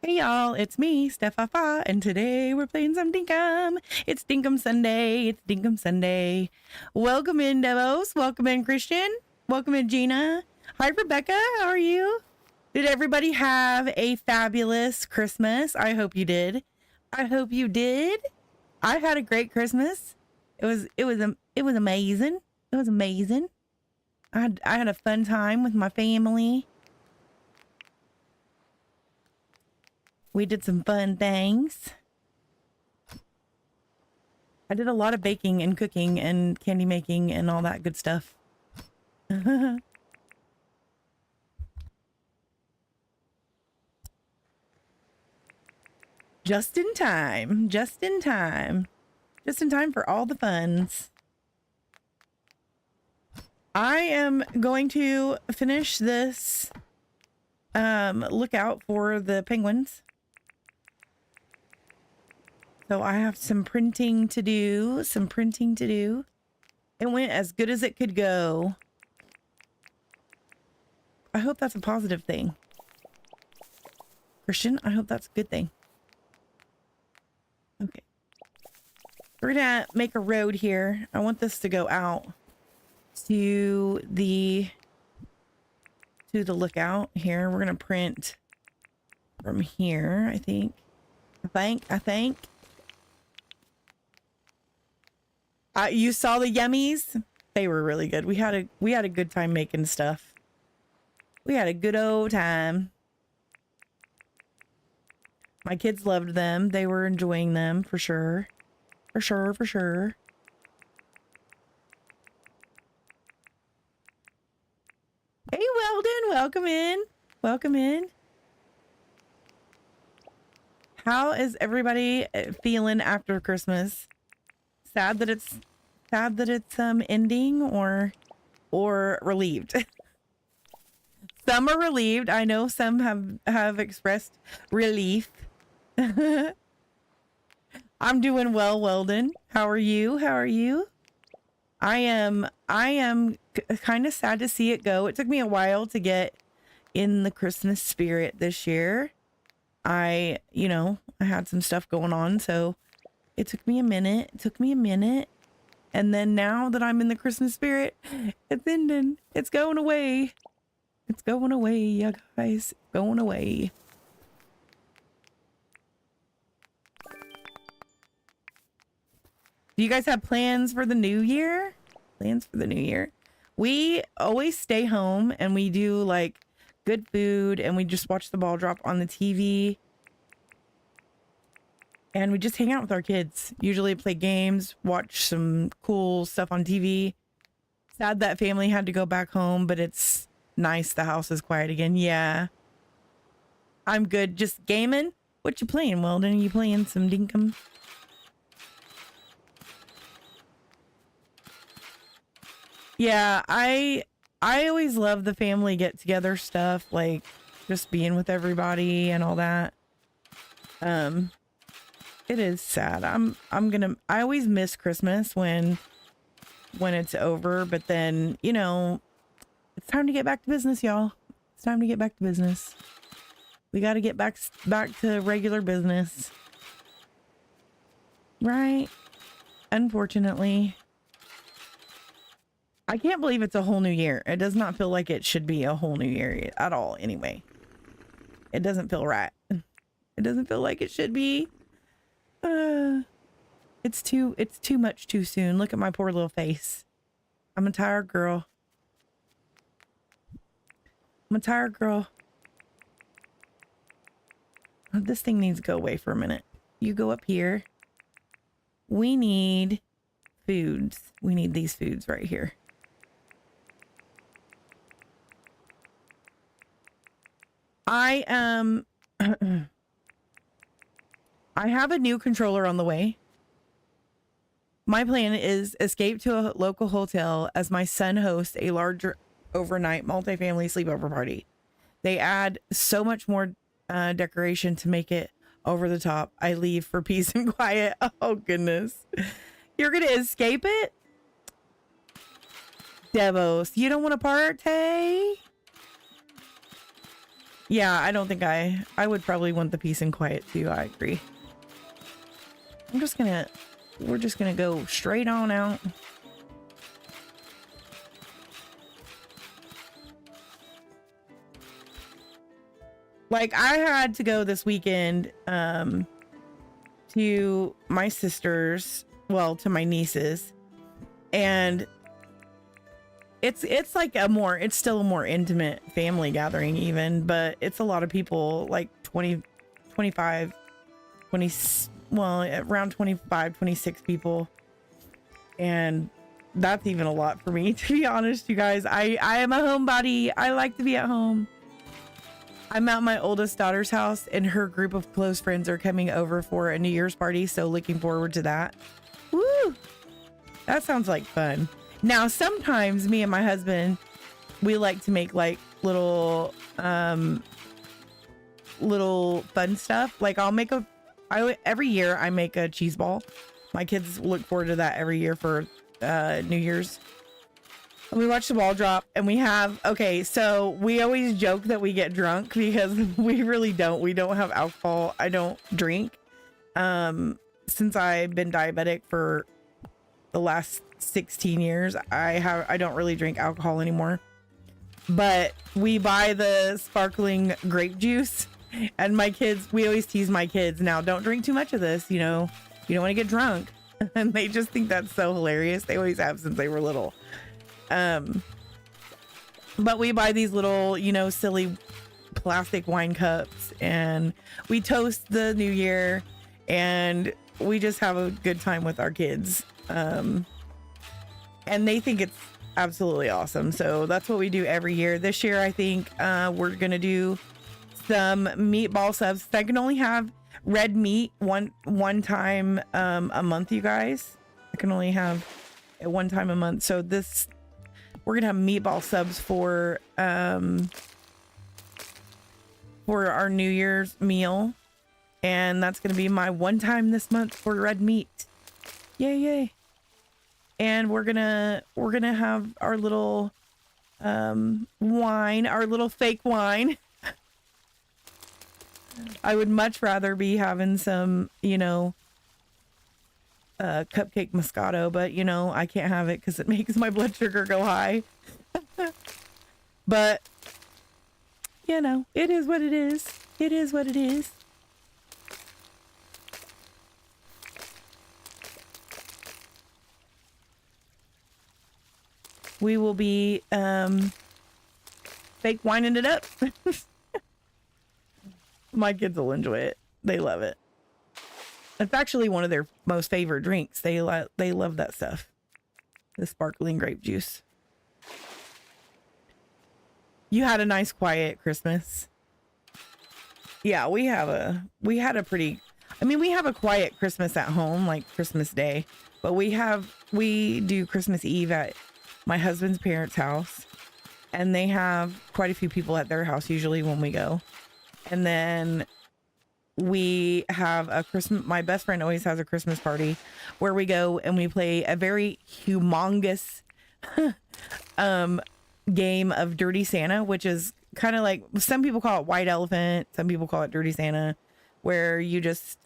Hey y'all, it's me, Steph, and today we're playing some Dinkum. It's Dinkum Sunday. It's Dinkum Sunday. Welcome in, Devos. Welcome in, Christian. Welcome in, Gina. Hi, Rebecca. How are you? Did everybody have a fabulous Christmas? I hope you did. I hope you did. I had a great Christmas. It was amazing. It was amazing. I had a fun time with my family. We did some fun things. I did a lot of baking and cooking and candy making and all that good stuff. Just in time. Just in time. Just in time for all the funs. I am going to finish this lookout for the penguins. So I have some printing to do, It went as good as it could go. I hope that's a positive thing. Christian, I hope that's a good thing. Okay. We're gonna make a road here. I want this to go out to the lookout here. We're gonna print from here, I think. I think. You saw the yummies? They were really good. We had a good time making stuff. We had a good old time. My kids loved them. They were enjoying them for sure. For sure. Hey, Weldon, welcome in. Welcome in. How is everybody feeling after Christmas? Sad that it's ending or relieved. Some are relieved. I know some have expressed relief. I'm doing well, Weldon. How are you? I am kind of sad to see it go. It took me a while to get in the Christmas spirit this year. I had some stuff going on, so it took me a minute. And then now that I'm in the Christmas spirit, it's ending. It's going away. It's going away, you guys. It's going away. Do you guys have plans for the new year? We always stay home and we do like good food and we just watch the ball drop on the TV. And we just hang out with our kids. Usually play games, watch some cool stuff on TV. Sad that family had to go back home, but it's nice. The house is quiet again. Yeah. I'm good. Just gaming. What you playing, Weldon? Are you playing some Dinkum? Yeah, I always love the family get together stuff, like just being with everybody and all that. It is sad. I always miss Christmas when it's over, but then, it's time to get back to business, y'all. It's time to get back to business. We got to get back to regular business. Right? Unfortunately. I can't believe it's a whole new year. It does not feel like it should be a whole new year at all anyway. It doesn't feel right. It doesn't feel like it should be. It's too much too soon. Look at my poor little face. I'm a tired girl. Oh, this thing needs to go away for a minute. You go up here. We need foods. We need these foods right here. I have a new controller on the way. My plan is escape to a local hotel as my son hosts a larger overnight multifamily sleepover party. They add so much more decoration to make it over the top. I leave for peace and quiet. Oh, goodness. You're going to escape it? Devos, you don't want to party? Yeah, I don't think I would probably want the peace and quiet too. I agree. We're just gonna go straight on out. Like, I had to go this weekend to my sisters, well, to my nieces, and it's like it's still a more intimate family gathering even, but it's a lot of people, like 20, 25, 20, well, around 25, 26 people. And that's even a lot for me, to be honest, you guys. I am a homebody. I like to be at home. I'm at my oldest daughter's house, and her group of close friends are coming over for a New Year's party, so looking forward to that. Woo! That sounds like fun. Now, sometimes me and my husband, we like to make like little fun stuff. Like every year I make a cheese ball. My kids look forward to that every year for New Year's. And we watch the ball drop, and so we always joke that we get drunk because we really don't. We don't have alcohol. I don't drink. Since I've been diabetic for the last 16 years, I don't really drink alcohol anymore. But we buy the sparkling grape juice, and we always tease my kids, now don't drink too much of this, you don't want to get drunk. And they just think that's so hilarious. They always have since they were little. But we buy these little, silly plastic wine cups, and we toast the new year, and we just have a good time with our kids. And they think it's absolutely awesome. So that's what we do every year. This year, I think we're going to do some meatball subs. I can only have red meat one time a month, you guys. I can only have it one time a month. So we're going to have meatball subs for our New Year's meal. And that's going to be my one time this month for red meat. Yay, yay. And we're gonna have our little wine, our little fake wine. I would much rather be having some, cupcake Moscato, but I can't have it because it makes my blood sugar go high. But it is what it is. It is what it is. We will be fake wining it up. My kids will enjoy it. They love it. It's actually one of their most favorite drinks. They love that stuff. The sparkling grape juice. You had a nice quiet Christmas. Yeah, we have a quiet Christmas at home, like Christmas Day, but we do Christmas Eve at my husband's parents' house, and they have quite a few people at their house usually when we go. And then we have my best friend always has a Christmas party where we go and we play a very humongous game of Dirty Santa, which is kind of like, some people call it White Elephant, some people call it Dirty Santa, where you just,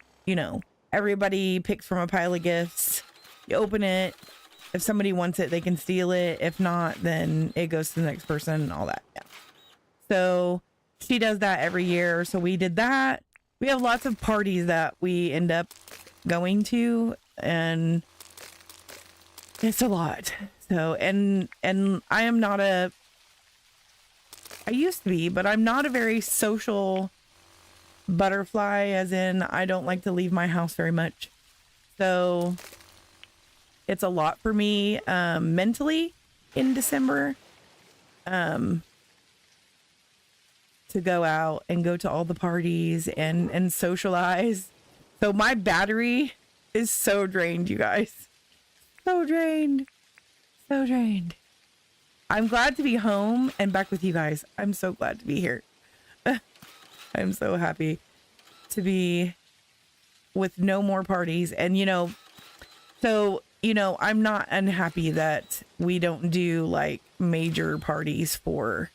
everybody picks from a pile of gifts, you open it. If somebody wants it, they can steal it. If not, then it goes to the next person and all that. Yeah. So she does that every year. So we did that. We have lots of parties that we end up going to, and it's a lot. So, and I used to be, but I'm not a very social butterfly, as in I don't like to leave my house very much. So it's a lot for me mentally in December to go out and go to all the parties and socialize. So my battery is so drained, you guys. So drained. So drained. I'm glad to be home and back with you guys. I'm so glad to be here. I'm so happy to be with no more parties. And, I'm not unhappy that we don't do like major parties for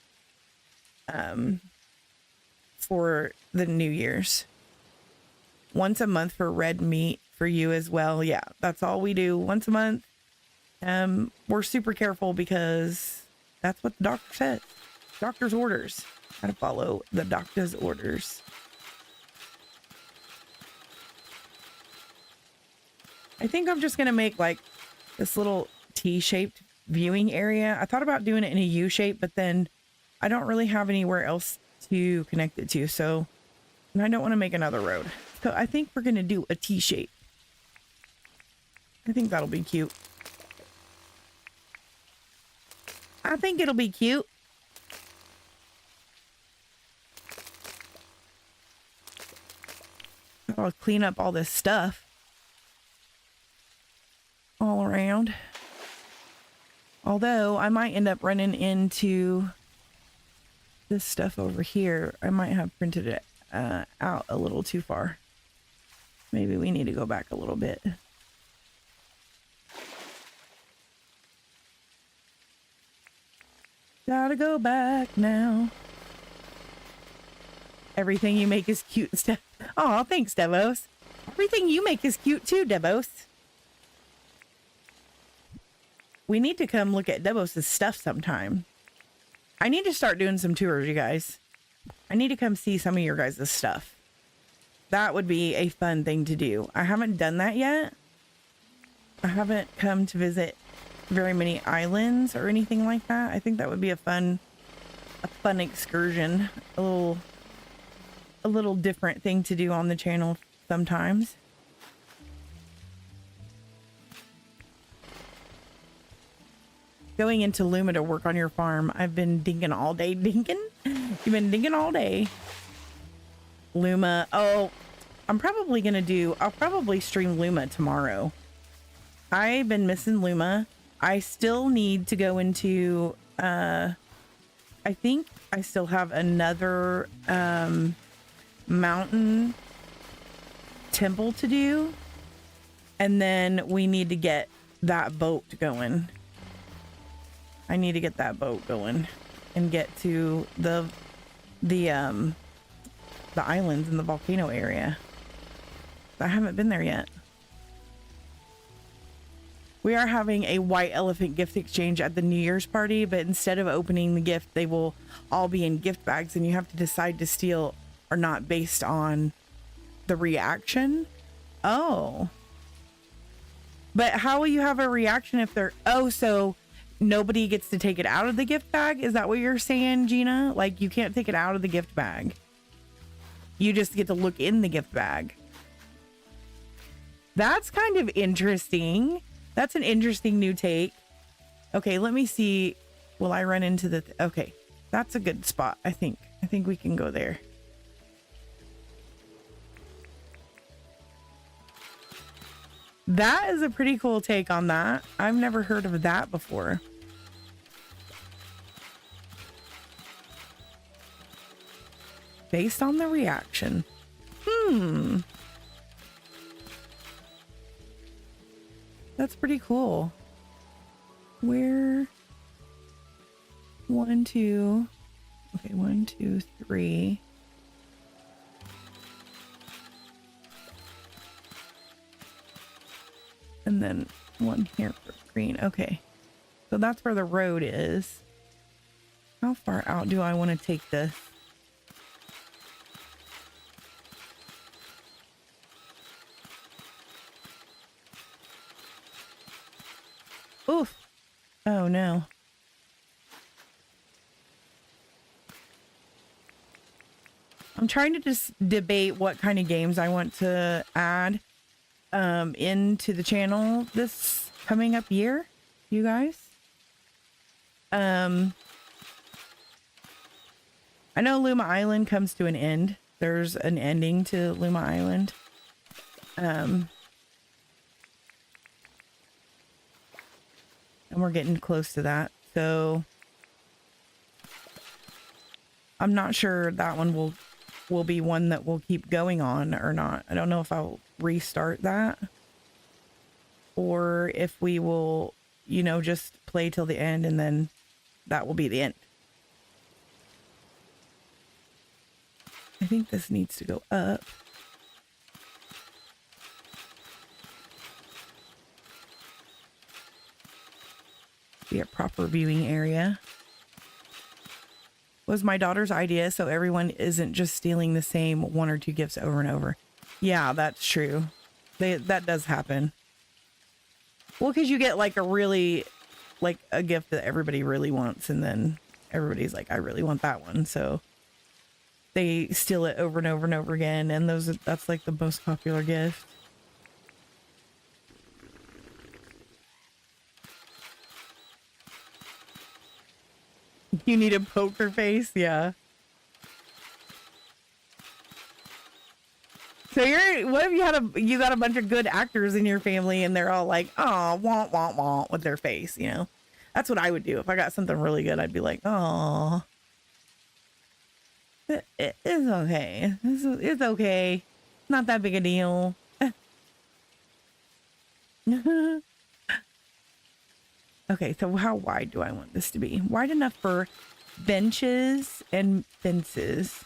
for the New Year's. Once a month for red meat for you as well. Yeah, that's all we do, once a month. We're super careful because that's what the doctor said. Doctor's orders. Gotta follow the doctor's orders. I think I'm just gonna make like this little T-shaped viewing area. I thought about doing it in a U shape, but then I don't really have anywhere else to connect it to. So, and I don't want to make another road. So I think we're gonna do a T shape. I think that'll be cute. I think it'll be cute. I'll clean up all this stuff all around. Although I might end up running into this stuff over here. I might have printed it out a little too far. Maybe we need to go back a little bit. Gotta go back now. Everything you make is cute, Steph. Oh, thanks, Devos. Everything you make is cute too, Devos. We need to come look at Devos' stuff sometime. I need to start doing some tours, you guys. I need to come see some of your guys' stuff. That would be a fun thing to do. I haven't done that yet. I haven't come to visit very many islands or anything like that. I think that would be a fun excursion. A little different thing to do on the channel sometimes. Going into Luma to work on your farm. I've been dinking all day. Dinking? You've been dinking all day. Luma. Oh, I'll probably stream Luma tomorrow. I've been missing Luma. I still need to go into, I think I still have another, mountain temple to do. And then we need to get that boat going. I need to get that boat going and get to the islands in the volcano area. I haven't been there yet. We are having a white elephant gift exchange at the New Year's party, but instead of opening the gift, they will all be in gift bags and you have to decide to steal or not based on the reaction. Oh. But how will you have a reaction if they're, oh, so nobody gets to take it out of the gift bag? Is that what you're saying, Gina? Like you can't take it out of the gift bag. You just get to look in the gift bag. That's kind of interesting. That's an interesting new take. Okay, let me see. Will I run into the... okay, that's a good spot, I think. I think we can go there. That is a pretty cool take on that. I've never heard of that before. Based on the reaction. That's pretty cool. Where? 1, 2. Okay, 1, 2, 3. And then one here for green. Okay. So that's where the road is. How far out do I want to take this? Oof. Oh no. I'm trying to just debate what kind of games I want to add into the channel this coming up year, you guys. I know Luma Island comes to an end. There's an ending to Luma Island. And we're getting close to that. So I'm not sure that one will be one that we'll keep going on or not. I don't know if I'll restart that or if we will, you know, just play till the end and then that will be the end. I think this needs to go up. Be a proper viewing area. Was my daughter's idea so everyone isn't just stealing the same one or two gifts over and over. Yeah, that's true. That does happen. Well, because you get like a gift that everybody really wants, and then everybody's like, I really want that one. So they steal it over and over and over again, and that's like the most popular gift. You need a poker face? Yeah. So what if you got a bunch of good actors in your family and they're all like, oh, want, with their face, you know? That's what I would do. If I got something really good, I'd be like, oh, it's okay. It's okay. Not that big a deal. Okay, so how wide do I want this to be? Wide enough for benches and fences.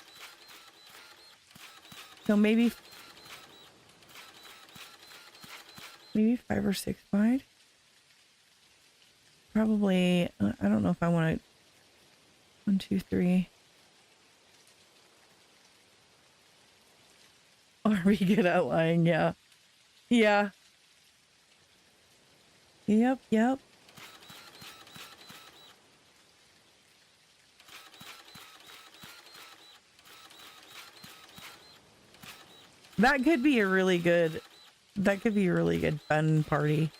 So maybe 5 or 6 wide. Probably, I don't know if I want to, 1, 2, 3. Are we good at lying? Yeah. Yeah. Yep. That could be a really good fun party.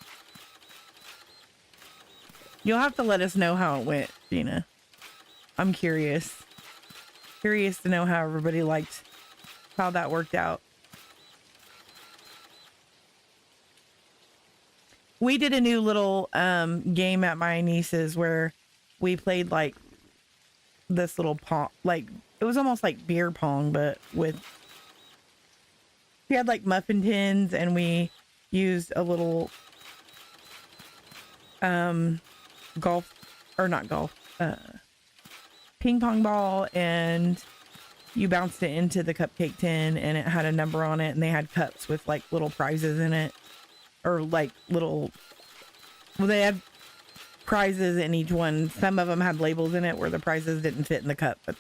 You'll have to let us know how it went, Gina. I'm curious. Curious to know how everybody liked how that worked out. We did a new little game at my niece's where we played like this little pong, like it was almost like beer pong, but we had like muffin tins, and we used a little ping pong ball, and you bounced it into the cupcake tin, and it had a number on it, and they had cups with like little prizes in it, or like they had prizes in each one. Some of them had labels in it where the prizes didn't fit in the cup, but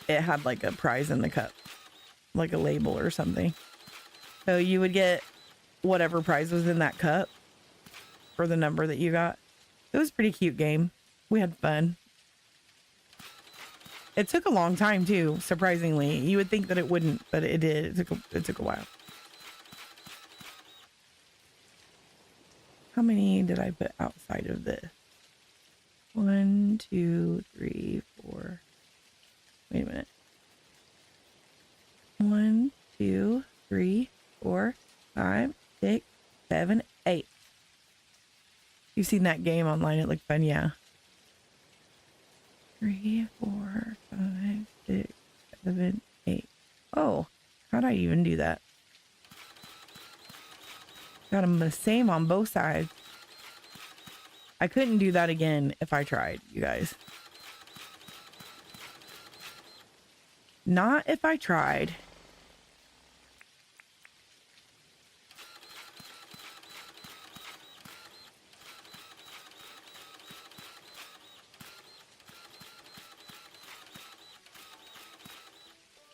it had like a prize in the cup, like a label or something. So you would get whatever prize was in that cup for the number that you got. It was a pretty cute game. We had fun. It took a long time too, surprisingly. You would think that it wouldn't, but it did. It took a while. How many did I put outside of this? 1, 2, 3, 4. Wait a minute. 1, 2, 3, 4, 5, 6, 7, 8. You've seen that game online. It looked fun, yeah. 3, 4, 5, 6, 7, 8. Oh, how'd I even do that? Got them the same on both sides. I couldn't do that again if I tried, you guys. Not if I tried.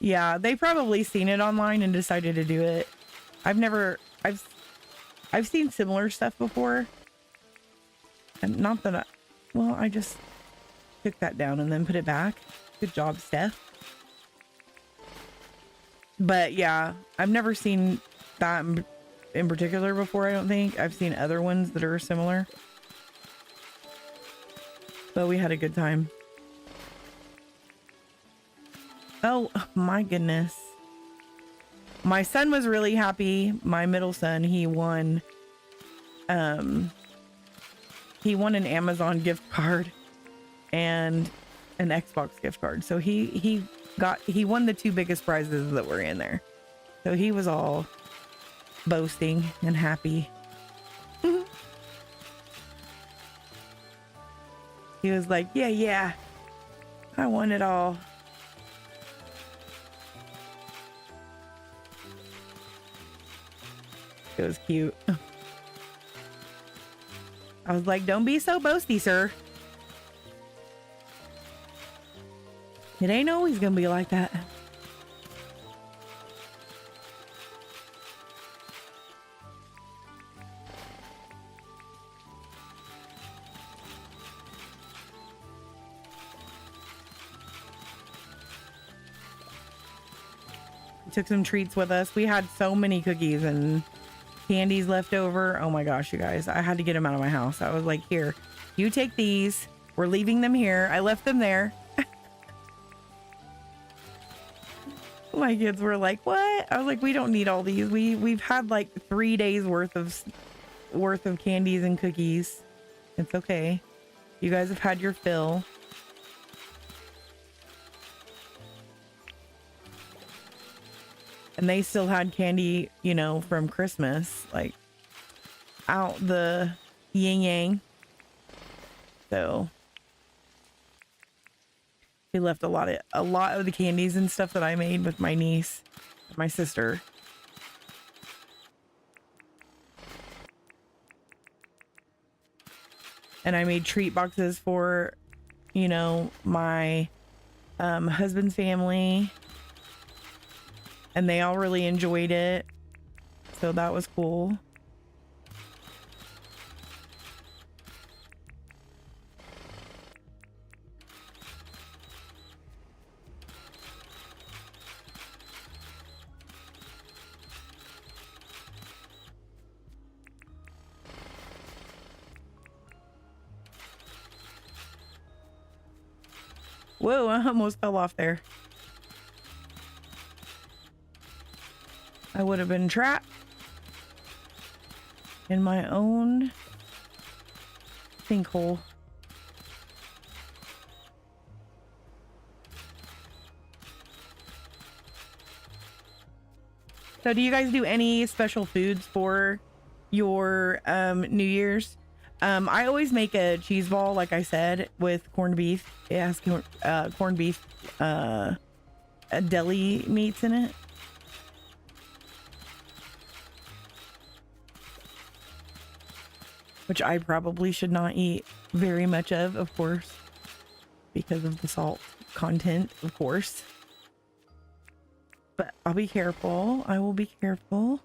Yeah, they probably seen it online and decided to do it. I've seen similar stuff before. And not that I just took that down and then put it back. Good job, Steph. But yeah, I've never seen that in particular before, I don't think. I've seen other ones that are similar. But we had a good time. Oh my goodness. My son was really happy. My middle son, he won an Amazon gift card and an Xbox gift card. So he won the 2 biggest prizes that were in there. So he was all boasting and happy. He was like, yeah, I won it all. It was cute. I was like, don't be so boasty, sir. It ain't always gonna be like that. We took some treats with us. We had so many cookies and candies left over. Oh my gosh, you guys. I had to get them out of my house. I was like, here, you take these. We're leaving them here. I left them there. My kids were like, what? I was like, we don't need all these. We've had like 3 days worth of candies and cookies. It's okay. You guys have had your fill. And they still had candy, you know, from Christmas, like out the yin yang. So he left a lot of the candies and stuff that I made with my niece, my sister. And I made treat boxes for, you know, my husband's family. And they all really enjoyed it. So that was cool. Whoa, I almost fell off there. I would have been trapped in my own sinkhole. So do you guys do any special foods for your New Year's? I always make a cheese ball, like I said, with corned beef. It has corned beef deli meats in it. Which I probably should not eat very much of course, because of the salt content, of course. But I'll be careful. I will be careful.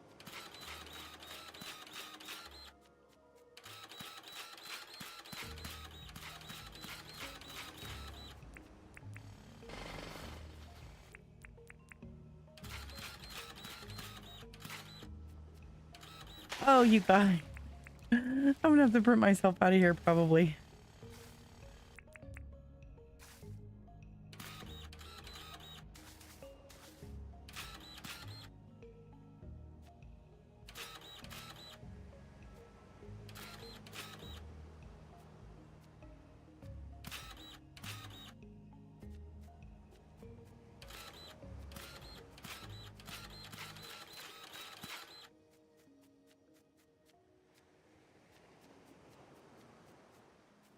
Oh, you guys. I'm gonna have to print myself out of here probably.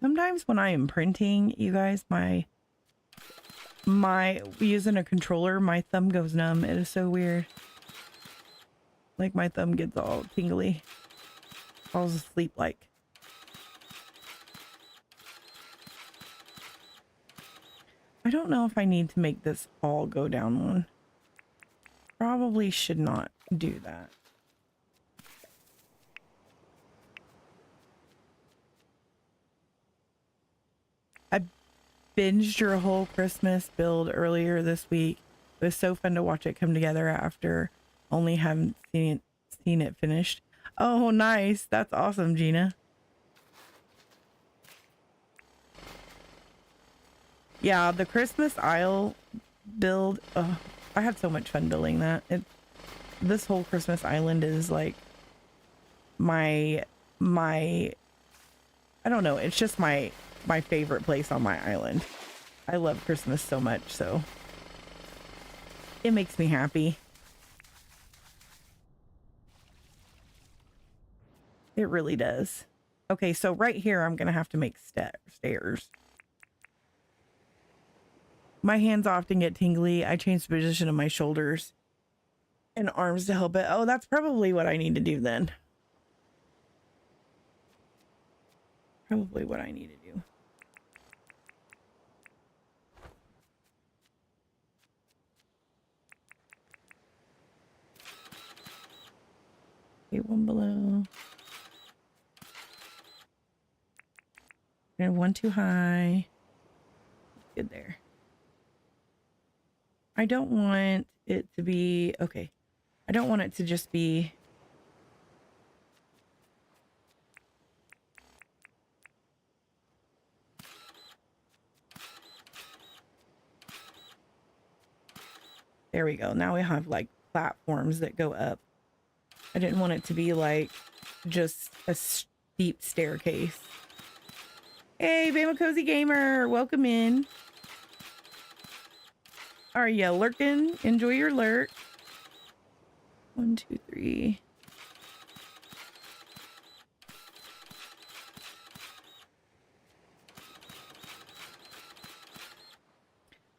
Sometimes when I am printing, you guys, my using a controller, my thumb goes numb. It is so weird. Like my thumb gets all tingly. Falls asleep like. I don't know if I need to make this all go down one. Probably should not do that. I binged your whole Christmas build earlier this week. It was so fun to watch it come together after only having seen it finished. Oh, nice. That's awesome, Gina. Yeah, the Christmas aisle build. Oh, I had so much fun building that. This whole Christmas island is like my I don't know. It's just my favorite place on my island. I love Christmas so much, so it makes me happy. It really does. Okay, so right here, I'm going to have to make stairs. My hands often get tingly. I change the position of my shoulders and arms to help it. Oh, that's probably what I need to do then. Probably what I need to do. Okay, one below. And one too high. Good there. I don't want it to be, okay. I don't want it to just be there we go. Now we have like platforms that go up. I didn't want it to be like just a steep staircase. Hey, Bama Cozy Gamer, welcome in. Are you lurking? Enjoy your lurk. 1, 2, 3.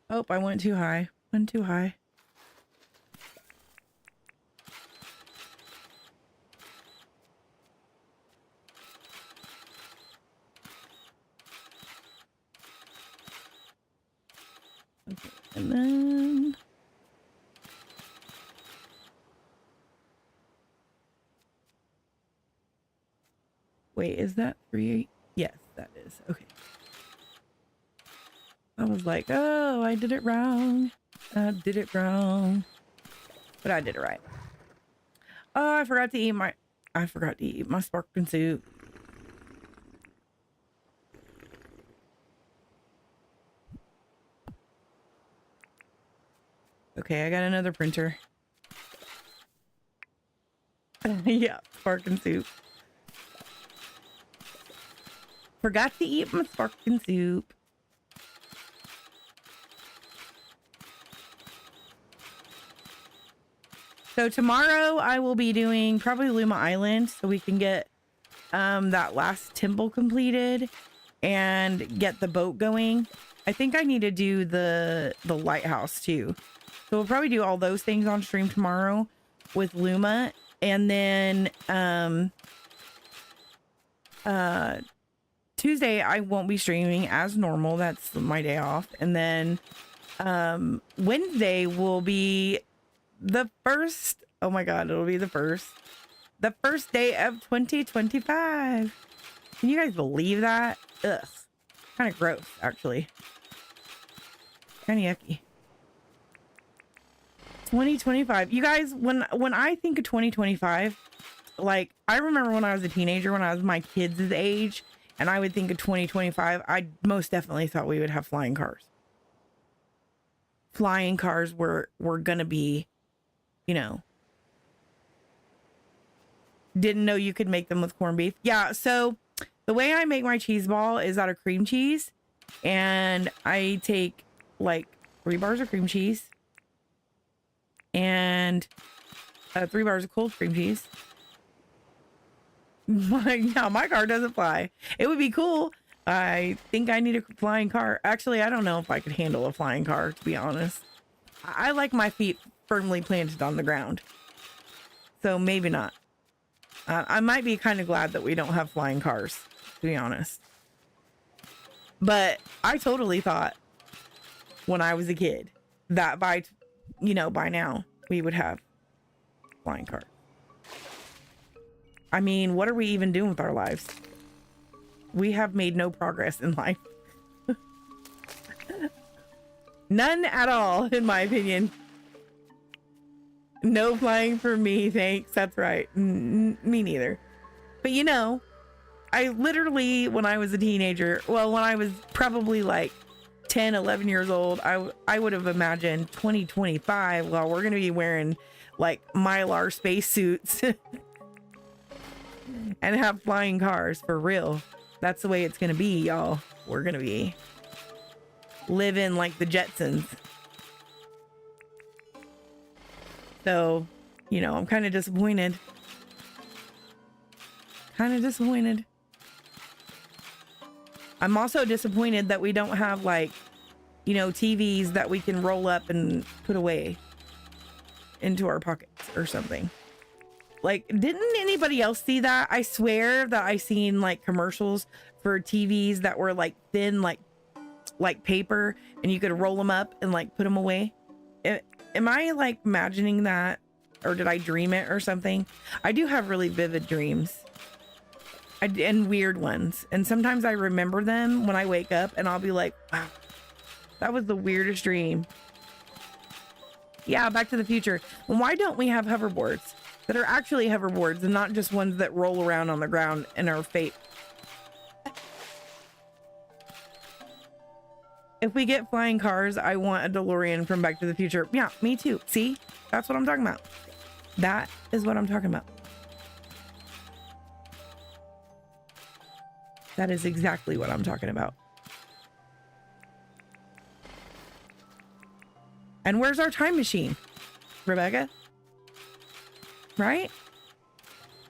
Oh, I went too high. Went too high. Okay, and then wait, is that 3? Yes, that is. Okay. I was like, oh, I did it wrong. I did it wrong. But I did it right. Oh, I forgot to eat my sparkling soup. Okay, I got another printer. Yeah, sparkling soup. Forgot to eat my sparkling soup. So tomorrow I will be doing probably Luma Island so we can get that last temple completed and get the boat going. I think I need to do the lighthouse too. So we'll probably do all those things on stream tomorrow with Luma. And then Tuesday I won't be streaming as normal. That's my day off. And then Wednesday will be the first, oh my god, it'll be the first day of 2025. Can you guys believe that? Ugh, kind of gross actually, kind of yucky. 2025, you guys, when I think of 2025, like I remember when I was a teenager, when I was my kids' age, and I would think of 2025, I most definitely thought we would have flying cars. Flying cars were gonna be, you know, didn't know you could make them with corned beef. Yeah, so the way I make my cheese ball is out of cream cheese, and I take like 3 bars of cream cheese and 3 bars of cold cream cheese. My car doesn't fly. It would be cool. I think I need a flying car. Actually, I don't know if I could handle a flying car, to be honest. I like my feet firmly planted on the ground, so maybe not. I might be kind of glad that we don't have flying cars, to be honest. But I totally thought when I was a kid that by now we would have flying cars. I mean, what are we even doing with our lives? We have made no progress in life. None at all, in my opinion. No flying for me, thanks. That's right. Me neither. But you know, I literally, when I was a teenager, well, when I was probably like 10, 11 years old, I would have imagined 2025, well, we're going to be wearing like Mylar spacesuits and have flying cars for real. That's the way it's going to be, y'all. We're going to be living like the Jetsons. So, you know, I'm kind of disappointed. I'm also disappointed that we don't have like, you know, TVs that we can roll up and put away into our pockets. or something. Like, didn't anybody else see that? I swear that I seen like commercials for TVs that were like thin, like paper, and you could roll them up and like put them away. Am I like imagining that, or did I dream it or something? I do have really vivid dreams. And weird ones. And sometimes I remember them when I wake up and I'll be like, wow, that was the weirdest dream. Yeah, Back to the Future. And why don't we have hoverboards that are actually hoverboards and not just ones that roll around on the ground and are fake? If we get flying cars, I want a DeLorean from Back to the Future. Yeah, me too. See? That's what I'm talking about. That is what I'm talking about. That is exactly what I'm talking about. And where's our time machine, Rebecca? Right?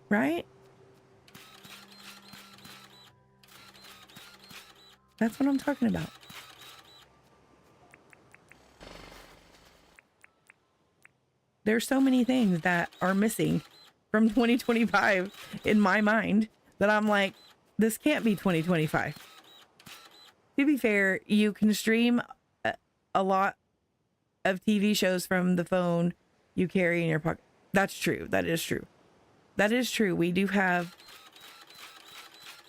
Right? That's what I'm talking about. There's so many things that are missing from 2025 in my mind that I'm like, this can't be 2025. To be fair, you can stream a lot of TV shows from the phone you carry in your pocket. That's true. That is true. That is true. We do have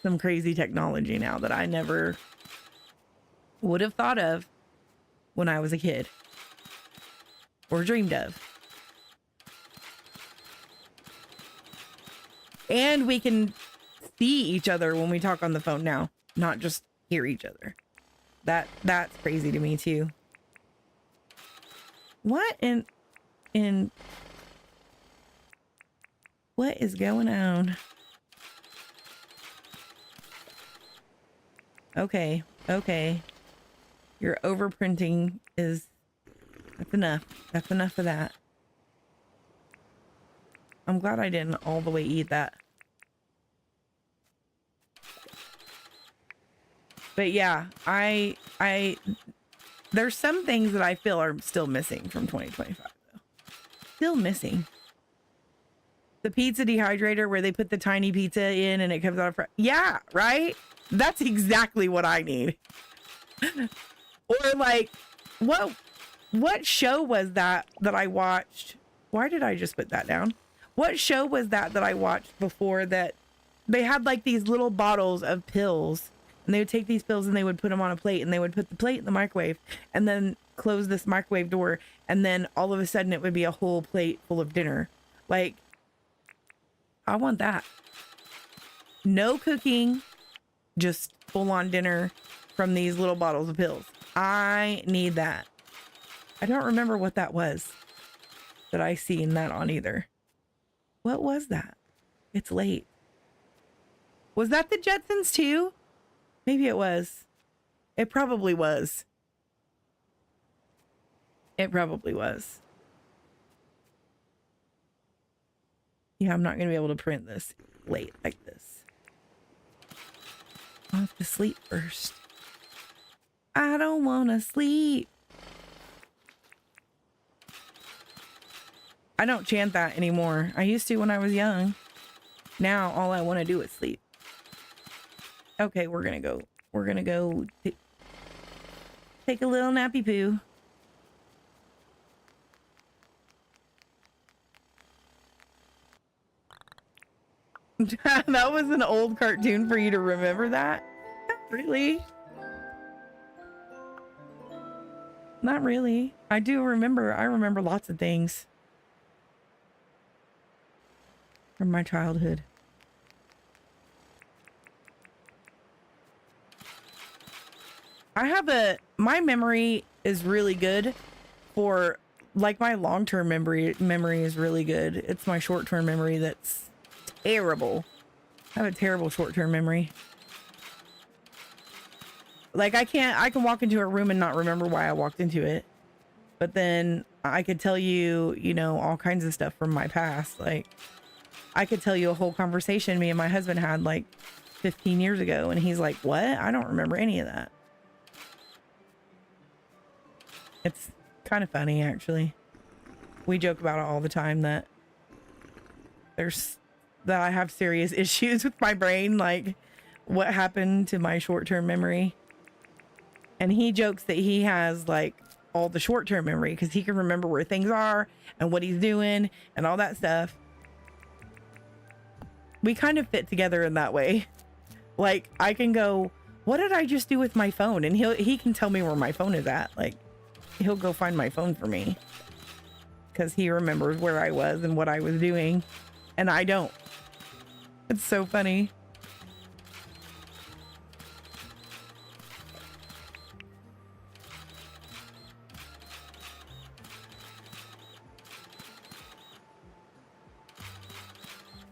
some crazy technology now that I never would have thought of when I was a kid or dreamed of. And we can see each other when we talk on the phone now, not just hear each other. That's crazy to me too. What in what is going on? Okay. Your overprinting that's enough. That's enough of that. I'm glad I didn't all the way eat that. But yeah, there's some things that I feel are still missing from 2025 though. Still missing. The pizza dehydrator where they put the tiny pizza in and it comes out of yeah, right? That's exactly what I need. Or like, what show was that I watched? Why did I just put that down? What show was that I watched before that they had like these little bottles of pills, and they would take these pills and they would put them on a plate, and they would put the plate in the microwave and then close this microwave door, and then all of a sudden it would be a whole plate full of dinner. Like, I want that. No cooking, just full on dinner from these little bottles of pills. I need that. I don't remember what that was that I seen that on either. What was that? It's late. Was that the Jetsons too? Maybe it was. It probably was. It probably was. Yeah, I'm not going to be able to print this late like this. I'll have to sleep first. I don't want to sleep. I don't chant that anymore. I used to when I was young. Now all I want to do is sleep. Okay, we're going to go take a little nappy poo. That was an old cartoon for you to remember that? Not really. Not really. I remember lots of things from my childhood. My memory is really good for, like, my long-term memory is really good. It's my short-term memory that's terrible. I have a terrible short-term memory. Like, I can walk into a room and not remember why I walked into it. But then I could tell you, all kinds of stuff from my past. Like, I could tell you a whole conversation me and my husband had like 15 years ago. And he's like, what? I don't remember any of that. It's kind of funny, actually. We joke about it all the time that there's that I have serious issues with my brain, like what happened to my short-term memory. And he jokes that he has like all the short-term memory because he can remember where things are and what he's doing and all that stuff. We kind of fit together in that way. Like I can go, what did I just do with my phone? And he can tell me where my phone is at. Like he'll go find my phone for me because he remembers where I was and what I was doing, and I don't. It's so funny.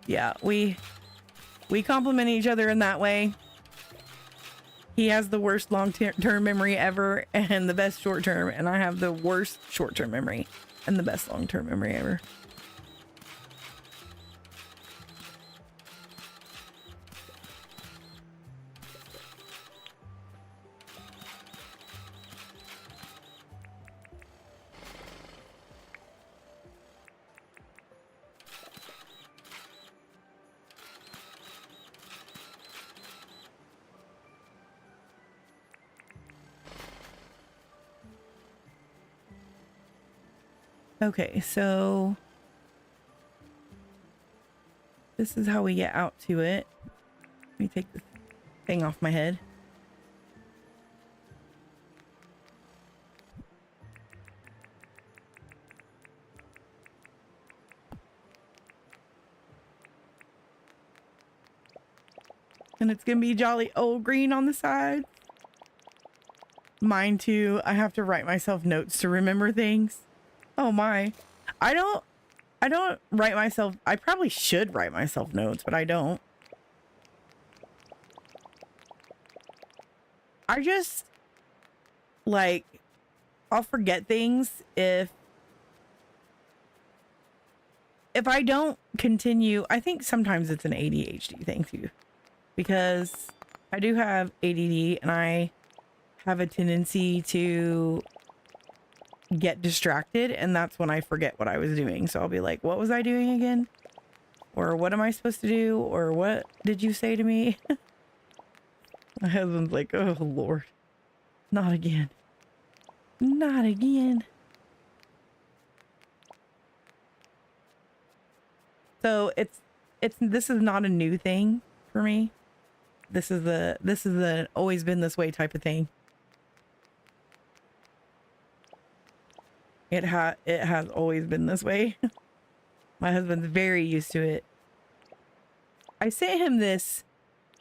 Yeah, we complement each other in that way. He has the worst long-term memory ever and the best short-term, and I have the worst short-term memory and the best long-term memory ever. Okay, so this is how we get out to it. Let me take this thing off my head. And it's gonna be jolly old green on the side. Mine too. I have to write myself notes to remember things. Oh my. I don't write myself. I probably should write myself notes, but I don't. I just like, I'll forget things if I don't continue. I think sometimes it's an ADHD thing too, because I do have ADD and I have a tendency to get distracted, and that's when I forget what I was doing. So I'll be like, what was I doing again? Or what am I supposed to do? Or what did you say to me? My husband's like, oh Lord, not again. Not again. So this is not a new thing for me. This is the always been this way type of thing. It has always been this way. My husband's very used to it. I sent him this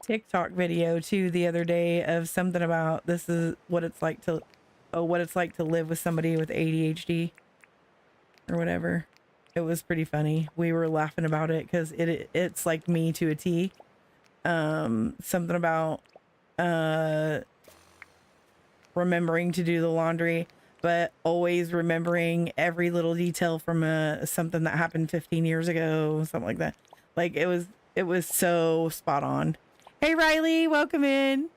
TikTok video too the other day of something about this is what it's like to live with somebody with ADHD or whatever. It was pretty funny. We were laughing about it because it's like me to a T. Something about remembering to do the laundry, but always remembering every little detail from something that happened 15 years ago, something like that. Like it was so spot on. Hey Riley, welcome in.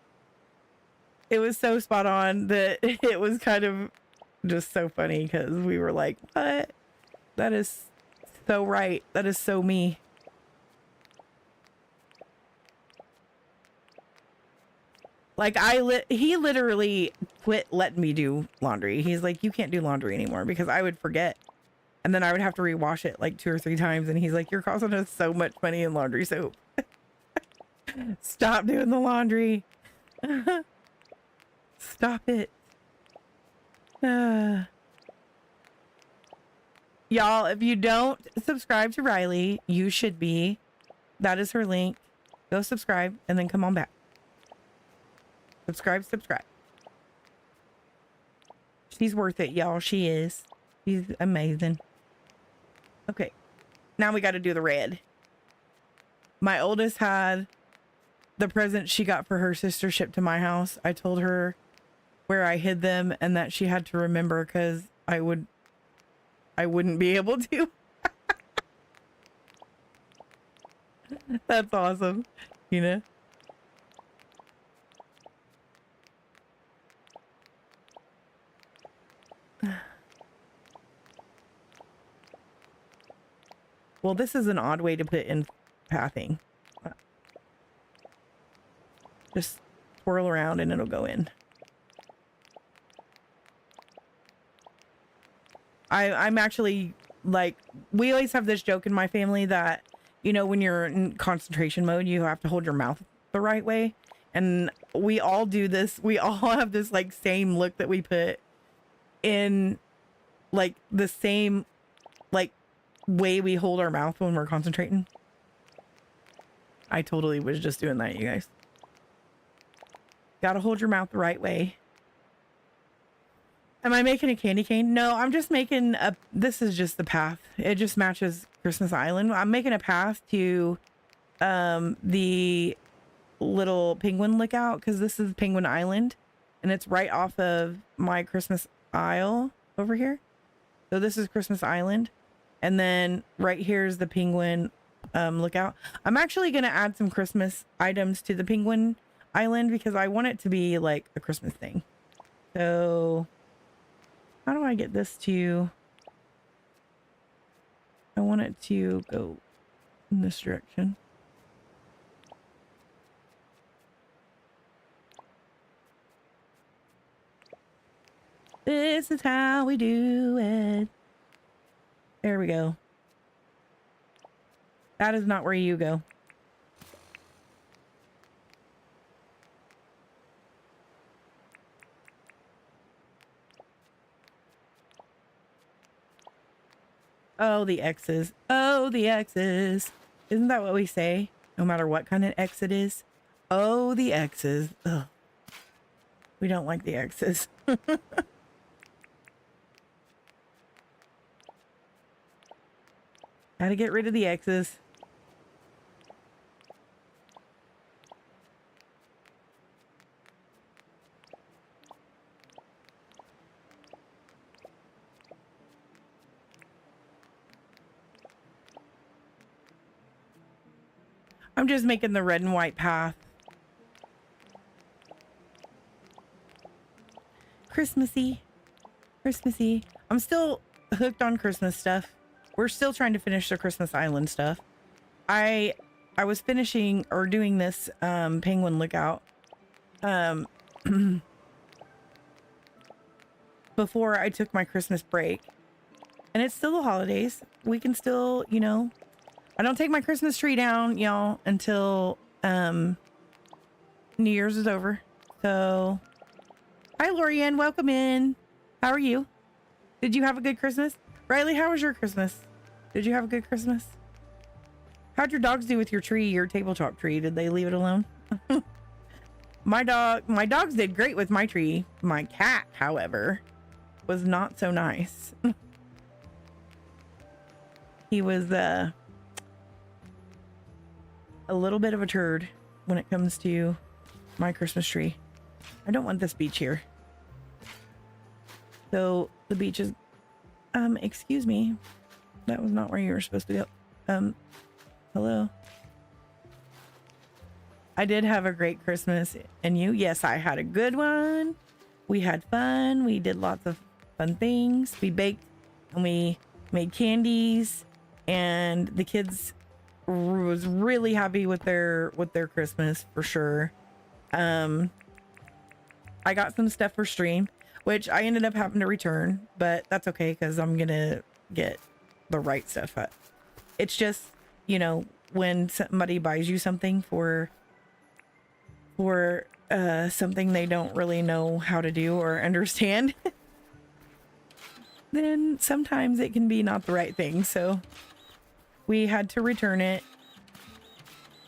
It was so spot on that it was kind of just so funny because we were like, what? That is so right. That is so me. Like he literally quit letting me do laundry. He's like, you can't do laundry anymore, because I would forget. And then I would have to rewash it like 2 or 3 times. And he's like, you're costing us so much money in laundry soap. Stop doing the laundry. Stop it. Y'all, if you don't subscribe to Riley, you should be. That is her link. Go subscribe and then come on back. Subscribe. She's worth it, y'all. She is. She's amazing. Okay. Now we got to do the red. My oldest had the present she got for her sister shipped to my house. I told her where I hid them and that she had to remember because I wouldn't be able to. That's awesome. You know? Well, this is an odd way to put in pathing. Just swirl around and it'll go in. I'm actually like, we always have this joke in my family that, you know, when you're in concentration mode, you have to hold your mouth the right way. And we all do this. We all have this like same look that we put in, like the same like way we hold our mouth when we're concentrating. I totally was just doing that, you guys. Gotta hold your mouth the right way. Am I making a candy cane? No, I'm just making a, this is just the path. It just matches Christmas Island. I'm making a path to the little penguin lookout, because this is Penguin Island and it's right off of my Christmas Isle over here. So this is Christmas Island, and then right here is the penguin lookout. I'm actually going to add some Christmas items to the Penguin Island because I want it to be like a Christmas thing. So how do I get this to, I want it to go in this direction. This is how we do it. There we go. That is not where you go. Oh, the X's. Oh, the X's. Isn't that what we say? No matter what kind of X it is. Oh, the X's. Ugh. We don't like the X's. Gotta get rid of the X's. I'm just making the red and white path. Christmassy. Christmassy. I'm still hooked on Christmas stuff. We're still trying to finish the Christmas Island stuff. I was finishing or doing this penguin lookout before I took my Christmas break. And it's still the holidays. We can still, you know, I don't take my Christmas tree down, y'all, until New Year's is over. So hi Lorianne, welcome in. How are you? Did you have a good Christmas? Riley, how was your Christmas? Did you have a good Christmas? How'd your dogs do with your tree, your tabletop tree? Did they leave it alone? My dogs did great with my tree. My cat, however, was not so nice. He was a little bit of a turd when it comes to my Christmas tree. I don't want this beach here. So the beach is, excuse me. That was not where you were supposed to go. Hello. I did have a great Christmas. And you? Yes, I had a good one. We had fun. We did lots of fun things. We baked and we made candies, and the kids was really happy with their Christmas for sure. I got some stuff for stream, which I ended up having to return, but that's okay because I'm gonna get the right stuff. It's just, you know, when somebody buys you something for something they don't really know how to do or understand, then sometimes it can be not the right thing. So we had to return it.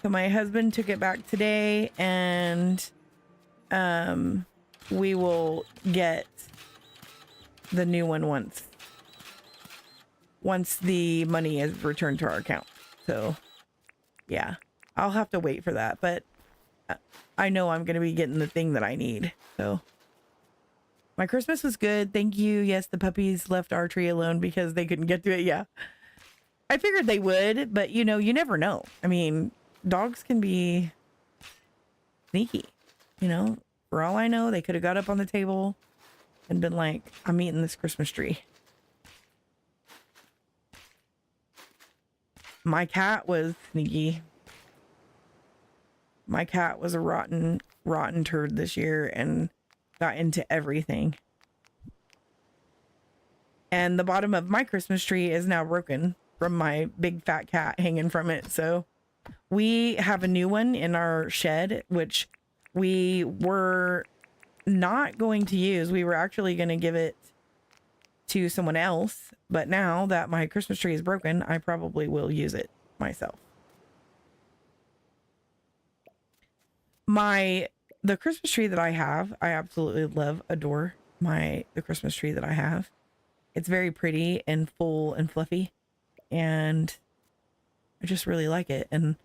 So my husband took it back today, and we will get the new one once the money is returned to our account. So yeah, I'll have to wait for that, but I know I'm going to be getting the thing that I need. So my Christmas was good. Thank you. Yes, the puppies left our tree alone because they couldn't get to it. Yeah. I figured they would, but you know, you never know. I mean, dogs can be sneaky, you know, for all I know, they could have got up on the table and been like, I'm eating this Christmas tree. My cat was sneaky. My cat was a rotten turd this year and got into everything. And the bottom of my Christmas tree is now broken from my big fat cat hanging from it. So we have a new one in our shed, which we were not going to use. We were actually going to give it to someone else. But now that my Christmas tree is broken, I probably will use it myself. The Christmas tree that I have, I absolutely love, adore the Christmas tree that I have. It's very pretty and full and fluffy, and I just really like it. And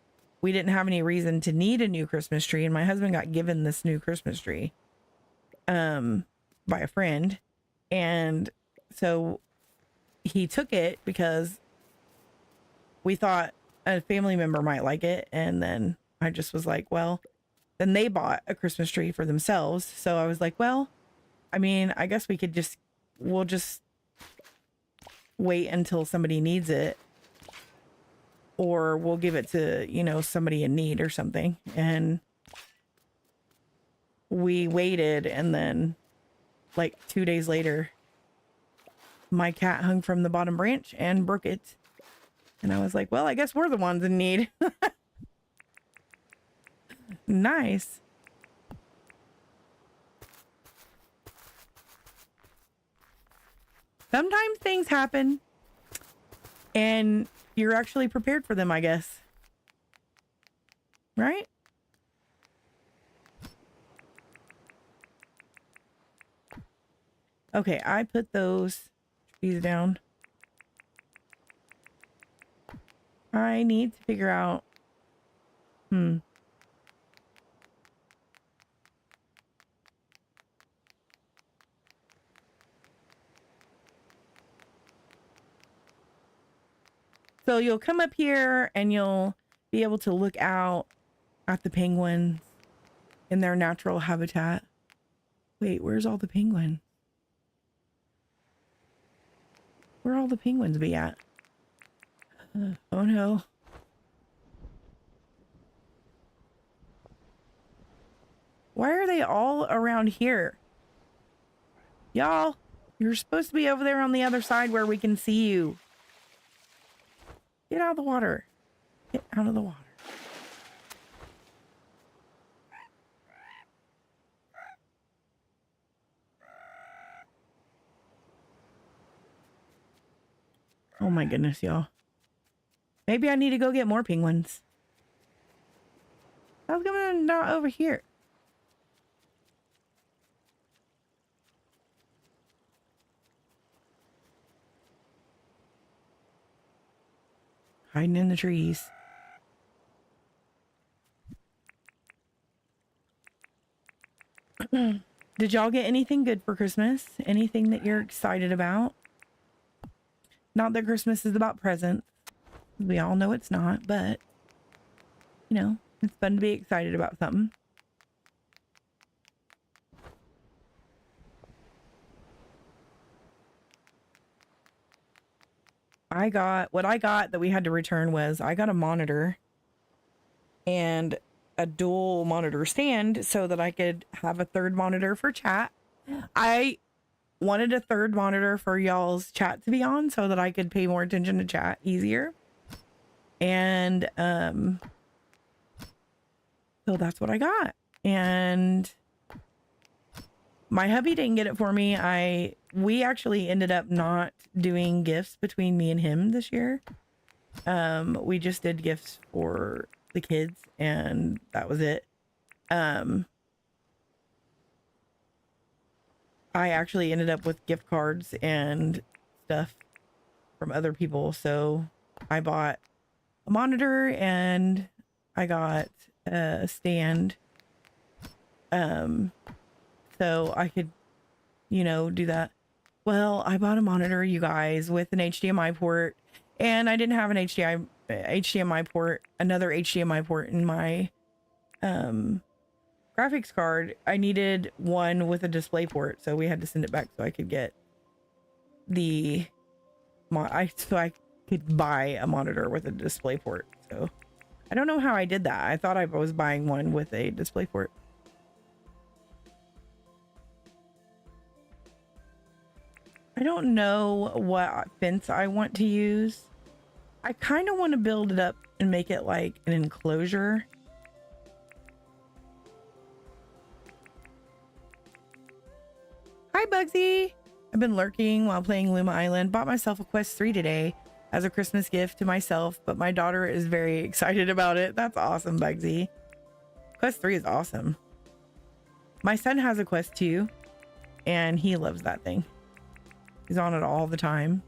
we didn't have any reason to need a new Christmas tree, and my husband got given this new Christmas tree by a friend, and so he took it because we thought a family member might like it. And then I just was like, well, then they bought a Christmas tree for themselves. So I was like, well, I mean, I guess we'll just wait until somebody needs it, or we'll give it to, somebody in need or something. And we waited, and then like 2 days later, my cat hung from the bottom branch and broke it. And I was like, well, I guess we're the ones in need. Nice. Sometimes things happen and you're actually prepared for them, I guess. Right? Okay, I put those trees down. I need to figure out... So you'll come up here and you'll be able to look out at the penguins in their natural habitat. Wait, where's all the penguins? Where all the penguins be at? Oh no. Why are they all around here? Y'all, you're supposed to be over there on the other side where we can see you. Get out of the water. Get out of the water. Oh my goodness, y'all. Maybe I need to go get more penguins. How's going not over here? Hiding in the trees. Did y'all get anything good for Christmas? Anything that you're excited about? Not that Christmas is about presents. We all know it's not, but it's fun to be excited about something. What I got that we had to return was I got a monitor and a dual monitor stand so that I could have a third monitor for chat. I wanted a third monitor for y'all's chat to be on so that I could pay more attention to chat easier. And so that's what I got. And my hubby didn't get it for me. We actually ended up not doing gifts between me and him this year. We just did gifts for the kids and that was it. I actually ended up with gift cards and stuff from other people. So I bought a monitor and I got a stand. So I could, do that. Well, I bought a monitor, you guys, with an HDMI port, and I didn't have an HDMI port, another HDMI port in my graphics card. I needed one with a display port, so we had to send it back so I could get the could buy a monitor with a display port. So I don't know how I did that. I thought I was buying one with a display port. I don't know what fence I want to use. I kind of want to build it up and make it like an enclosure. Hi, Bugsy. I've been lurking while playing Luma Island. Bought myself a Quest 3 today as a Christmas gift to myself, but my daughter is very excited about it. That's awesome, Bugsy. Quest 3 is awesome. My son has a Quest 2, and he loves that thing. He's on it all the time.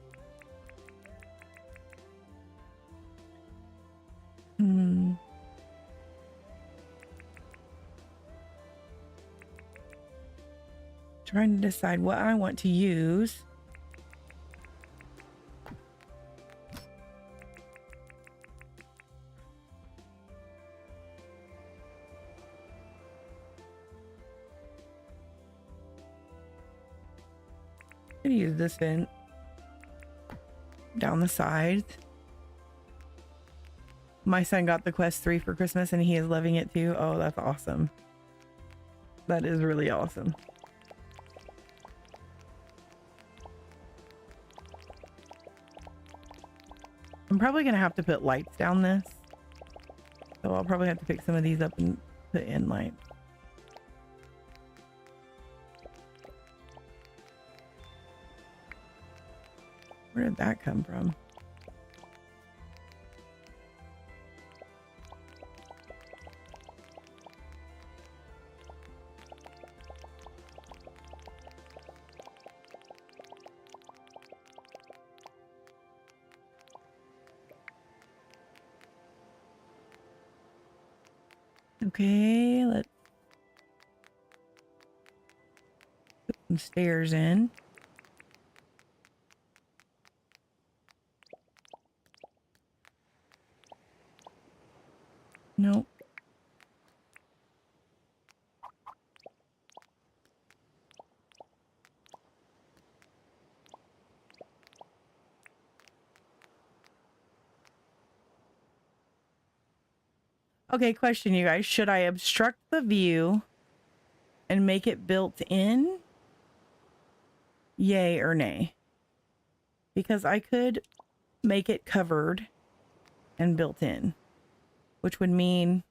Trying to decide what I want to use. I'm gonna use this vent down the sides. My son got the Quest 3 for Christmas and he is loving it too. Oh, that's awesome. That is really awesome. I'm probably gonna have to put lights down this. So I'll probably have to pick some of these up and put in lights. Where did that come from? Okay, let's put some stairs in. Nope. Okay, question, you guys. Should I obstruct the view and make it built in? Yay or nay? Because I could make it covered and built in, which would mean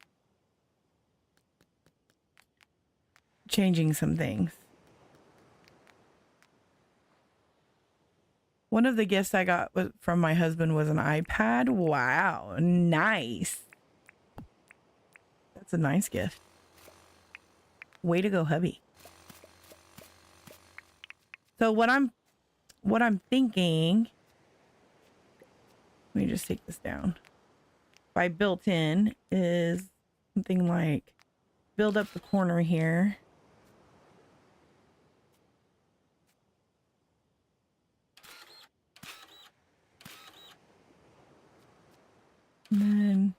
changing some things. One of the gifts I got from my husband was an iPad. Wow, nice. That's a nice gift. Way to go, hubby. So what I'm thinking, let me just take this down. By built in is something like build up the corner here. And then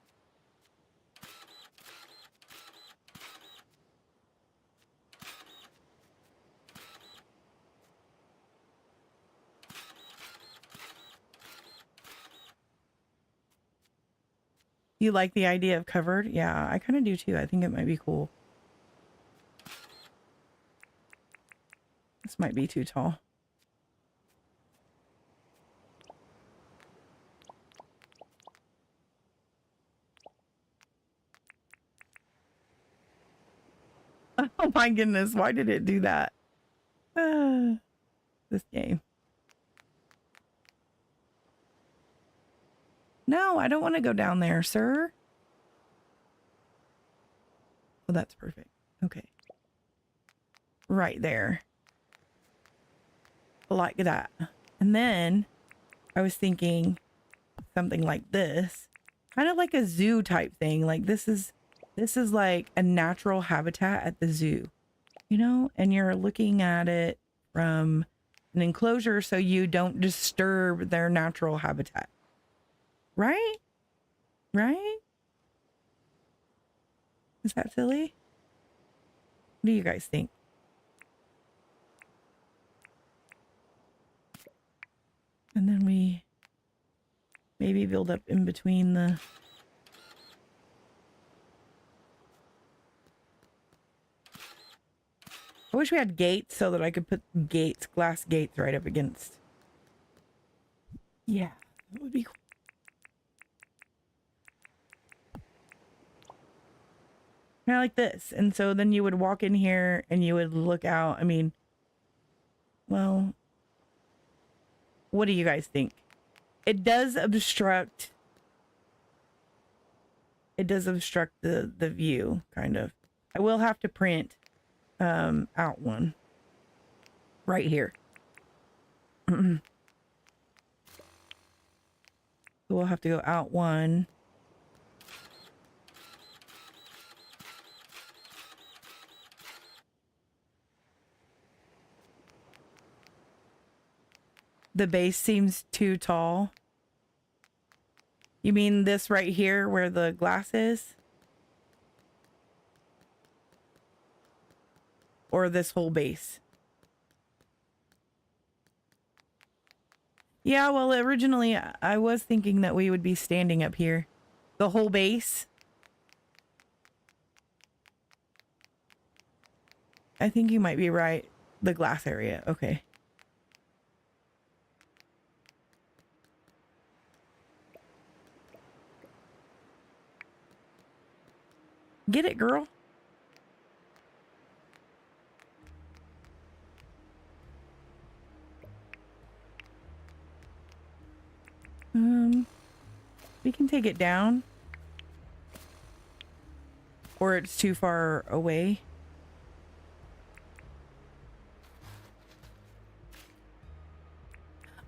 you like the idea of covered? Yeah, I kind of do too. I think it might be cool. This might be too tall. Oh my goodness, why did it do that? This game. No, I don't want to go down there, sir. Oh, that's perfect. Okay. Right there. Like that. And then I was thinking something like this. Kind of like a zoo type thing. Like this is like a natural habitat at the zoo. You know? And you're looking at it from an enclosure so you don't disturb their natural habitat. Right? Right? Is that silly? What do you guys think? And then we Maybe build up in between the... I wish we had gates so that I could put gates, glass gates right up against. Yeah, that would be cool. Kind of like this. And so then you would walk in here and you would look out. I mean, well, what do you guys think? It does obstruct. It does obstruct the view, kind of. I will have to print out one right here. So we'll have to go out one. The base seems too tall. You mean this right here where the glass is? Or this whole base? Yeah, well, originally I was thinking that we would be standing up here. The whole base? I think you might be right. The glass area. Okay. Get it, girl. We can take it down. Or it's too far away.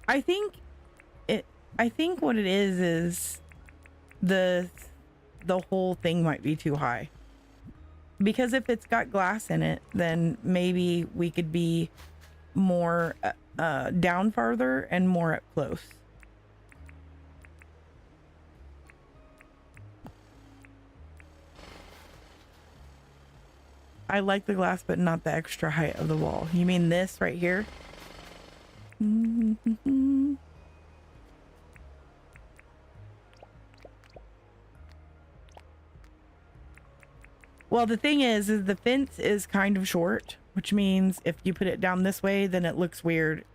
I think what it is the whole thing might be too high. Because if it's got glass in it, then maybe we could be more down farther and more up close. I like the glass, but not the extra height of the wall. You mean this right here? Mm-hmm. Well, the thing is the fence is kind of short, which means if you put it down this way, then it looks weird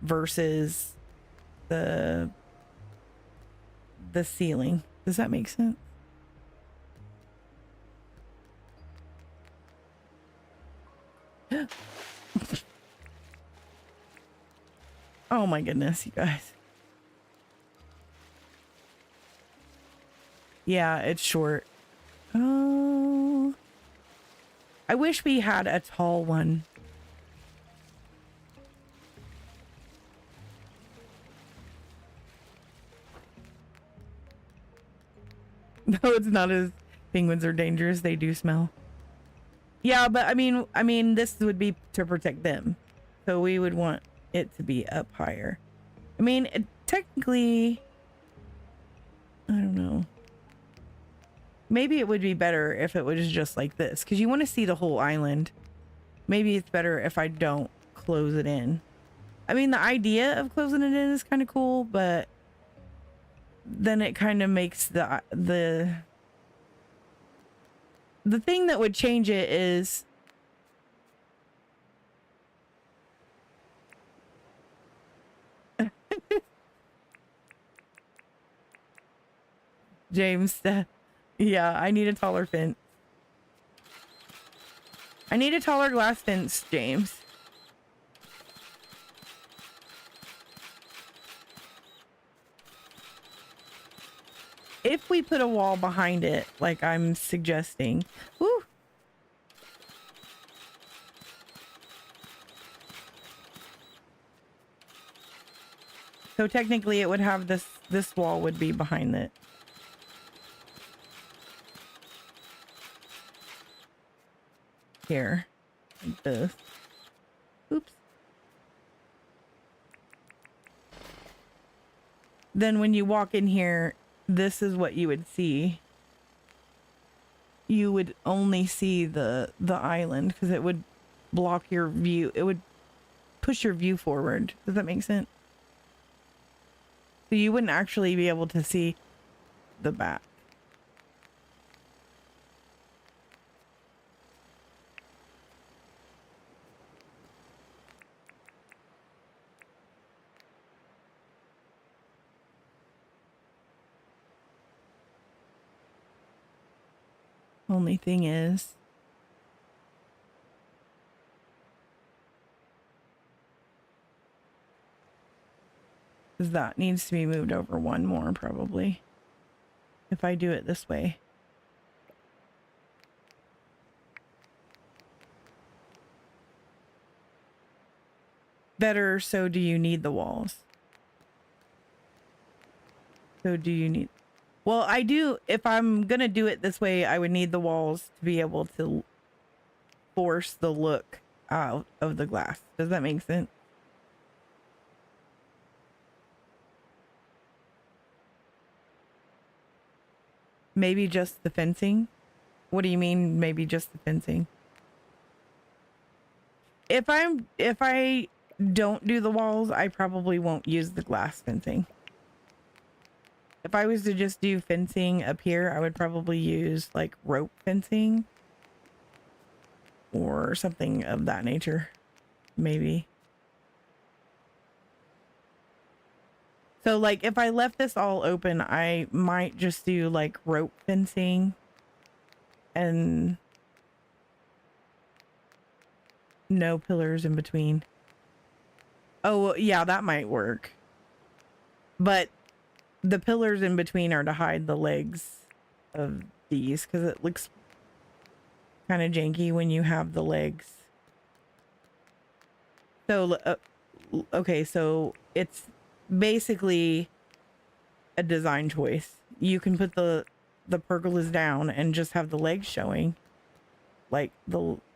versus the ceiling. Does that make sense? Oh my goodness, you guys. Yeah, it's short. Oh, I wish we had a tall one. No, it's not as penguins are dangerous. They do smell. Yeah, but I mean, this would be to protect them. So we would want it to be up higher. I mean, technically, I don't know. Maybe it would be better if it was just like this, because you want to see the whole island. Maybe it's better if I don't close it in. I mean, the idea of closing it in is kind of cool, but then it kind of makes the thing that would change it is James, yeah, I need a taller fence. I need a taller glass fence, James. If we put a wall behind it, like I'm suggesting. Woo! So technically it would have this wall would be behind it. Here. Like this. Oops. Then when you walk in here, this is what you would see. You would only see the island because it would block your view. It would push your view forward. Does that make sense? So you wouldn't actually be able to see the back. Only thing is, that needs to be moved over one more probably. If I do it this way. Better, so do you need the walls? So do you need... Well, I do. If I'm going to do it this way, I would need the walls to be able to force the look out of the glass. Does that make sense? Maybe just the fencing? What do you mean, maybe just the fencing? If I don't do the walls, I probably won't use the glass fencing. If I was to just do fencing up here, I would probably use like rope fencing or something of that nature, maybe. So like if I left this all open, I might just do like rope fencing and no pillars in between. Oh, yeah, that might work. But the pillars in between are to hide the legs of these because it looks kind of janky when you have the legs. So, okay, so it's basically a design choice. You can put the pergolas down and just have the legs showing, like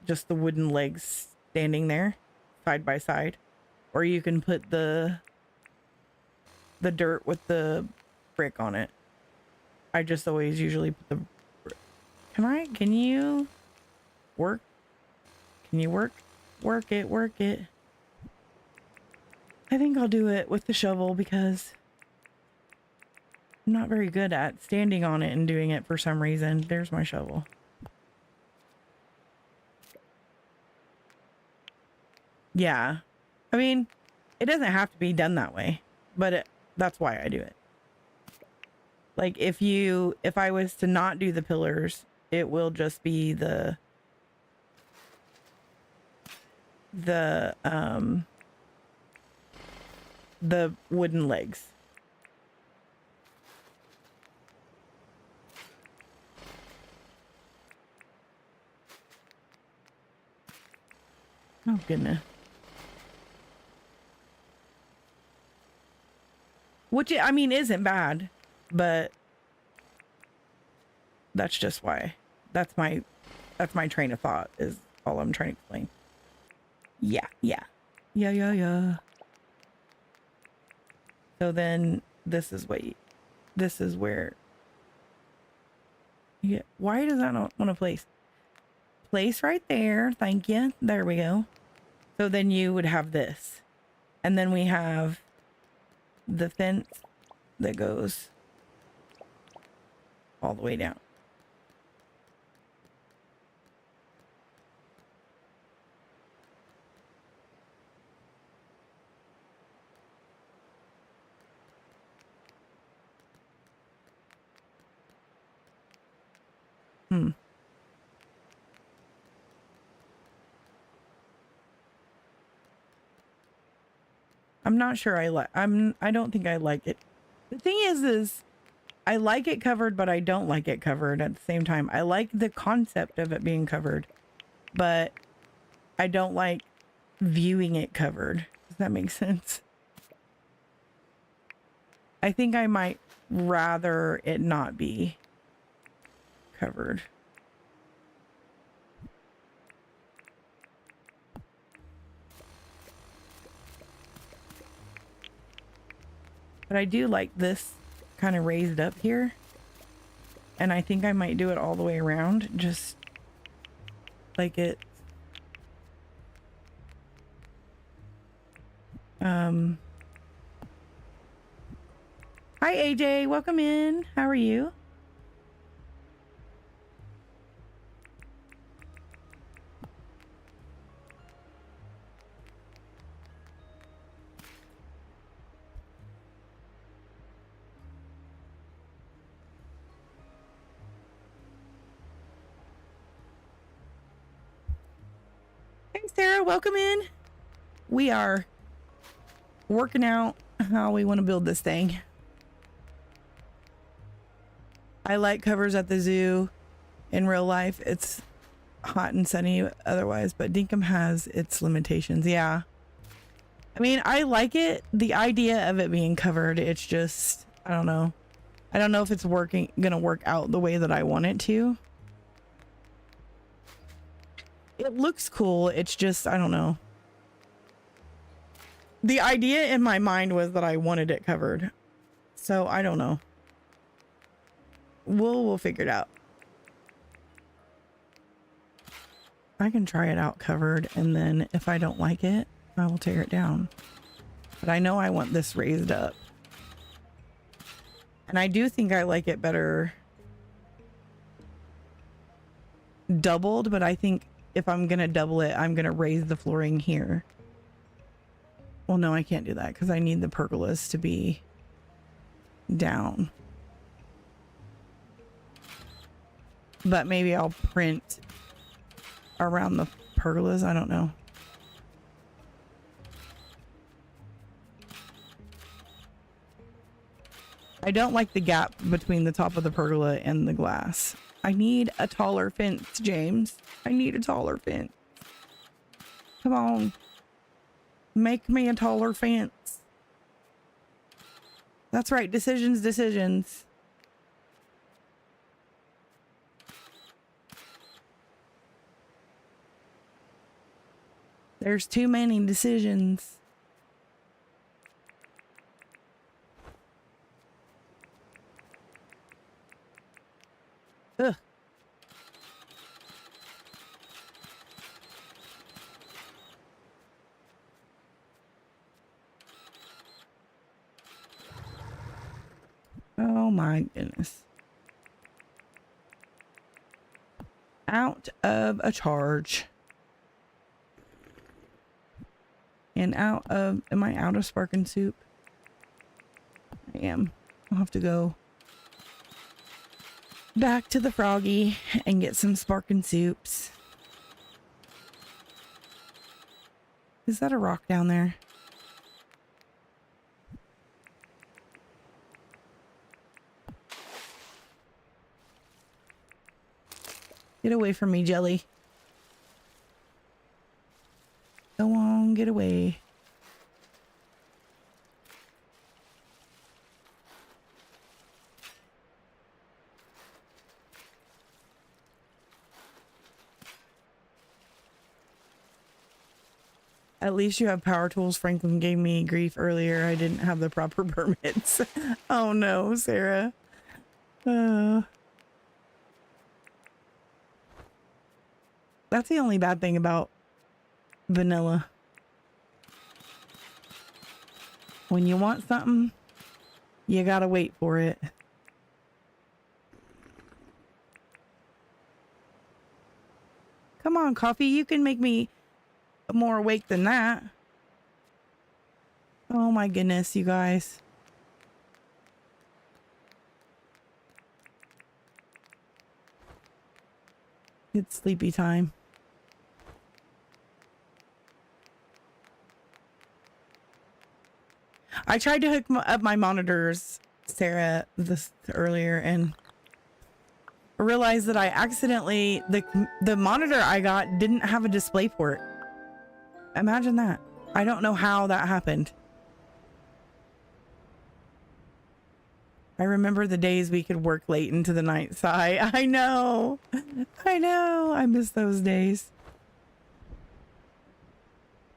just the wooden legs standing there side by side, or you can put the dirt with the brick on it. I just always usually put the... Can you work? Can you work it? I think I'll do it with the shovel because I'm not very good at standing on it and doing it for some reason. There's my shovel. Yeah. I mean, it doesn't have to be done that way, but that's why I do it. Like if I was to not do the pillars, it will just be the wooden legs. Oh goodness. Which I mean isn't bad, but that's just why. That's my train of thought is all I'm trying to explain. Yeah. So then this is where you get... Why does that not want to place? Place right there. Thank you. There we go. So then you would have this. And then we have the fence that goes all the way down. I'm not sure I don't think I like it. The thing is I like it covered, but I don't like it covered at the same time. I like the concept of it being covered, but I don't like viewing it covered. Does that make sense? I think I might rather it not be covered. But I do like this kind of raised up here. And I think I might do it all the way around. Just like it. Hi, AJ. Welcome in. How are you? Hey, Sarah. Welcome in. We are working out how we want to build this thing. I like covers at the zoo. In real life, it's hot and sunny otherwise, but Dinkum has its limitations. Yeah. I mean, I like it. The idea of it being covered, it's just, I don't know. I don't know if it's gonna work out the way that I want it to. It looks cool. It's just, I don't know. The idea in my mind was that I wanted it covered. So I don't know. We'll figure it out. I can try it out covered, and then if I don't like it, I will tear it down. But I know I want this raised up. And I do think I like it better doubled, but I think if I'm gonna double it, I'm gonna raise the flooring here. Well, no, I can't do that because I need the pergolas to be down. But maybe I'll print around the pergolas. I don't know. I don't like the gap between the top of the pergola and the glass. I need a taller fence, James. I need a taller fence. Come on. Make me a taller fence. That's right. Decisions, decisions. There's too many decisions. Ugh. Oh my goodness. Out of a charge. And out of, am I out of sparking soup? I am. I'll have to go back to the Froggy and get some sparking soups. Is that a rock down there? Get away from me, Jelly. Go on, get away. At least you have power tools. Franklin gave me grief earlier. I didn't have the proper permits. Oh no, Sarah. That's the only bad thing about vanilla. When you want something, you gotta wait for it. Come on, coffee. You can make me more awake than that. Oh my goodness, you guys. It's sleepy time. I tried to hook up my monitors, Sarah, this earlier, and realized that I accidentally, the monitor I got didn't have a display port. Imagine that. I don't know how that happened. I remember the days we could work late into the night, Sigh. I know. I miss those days.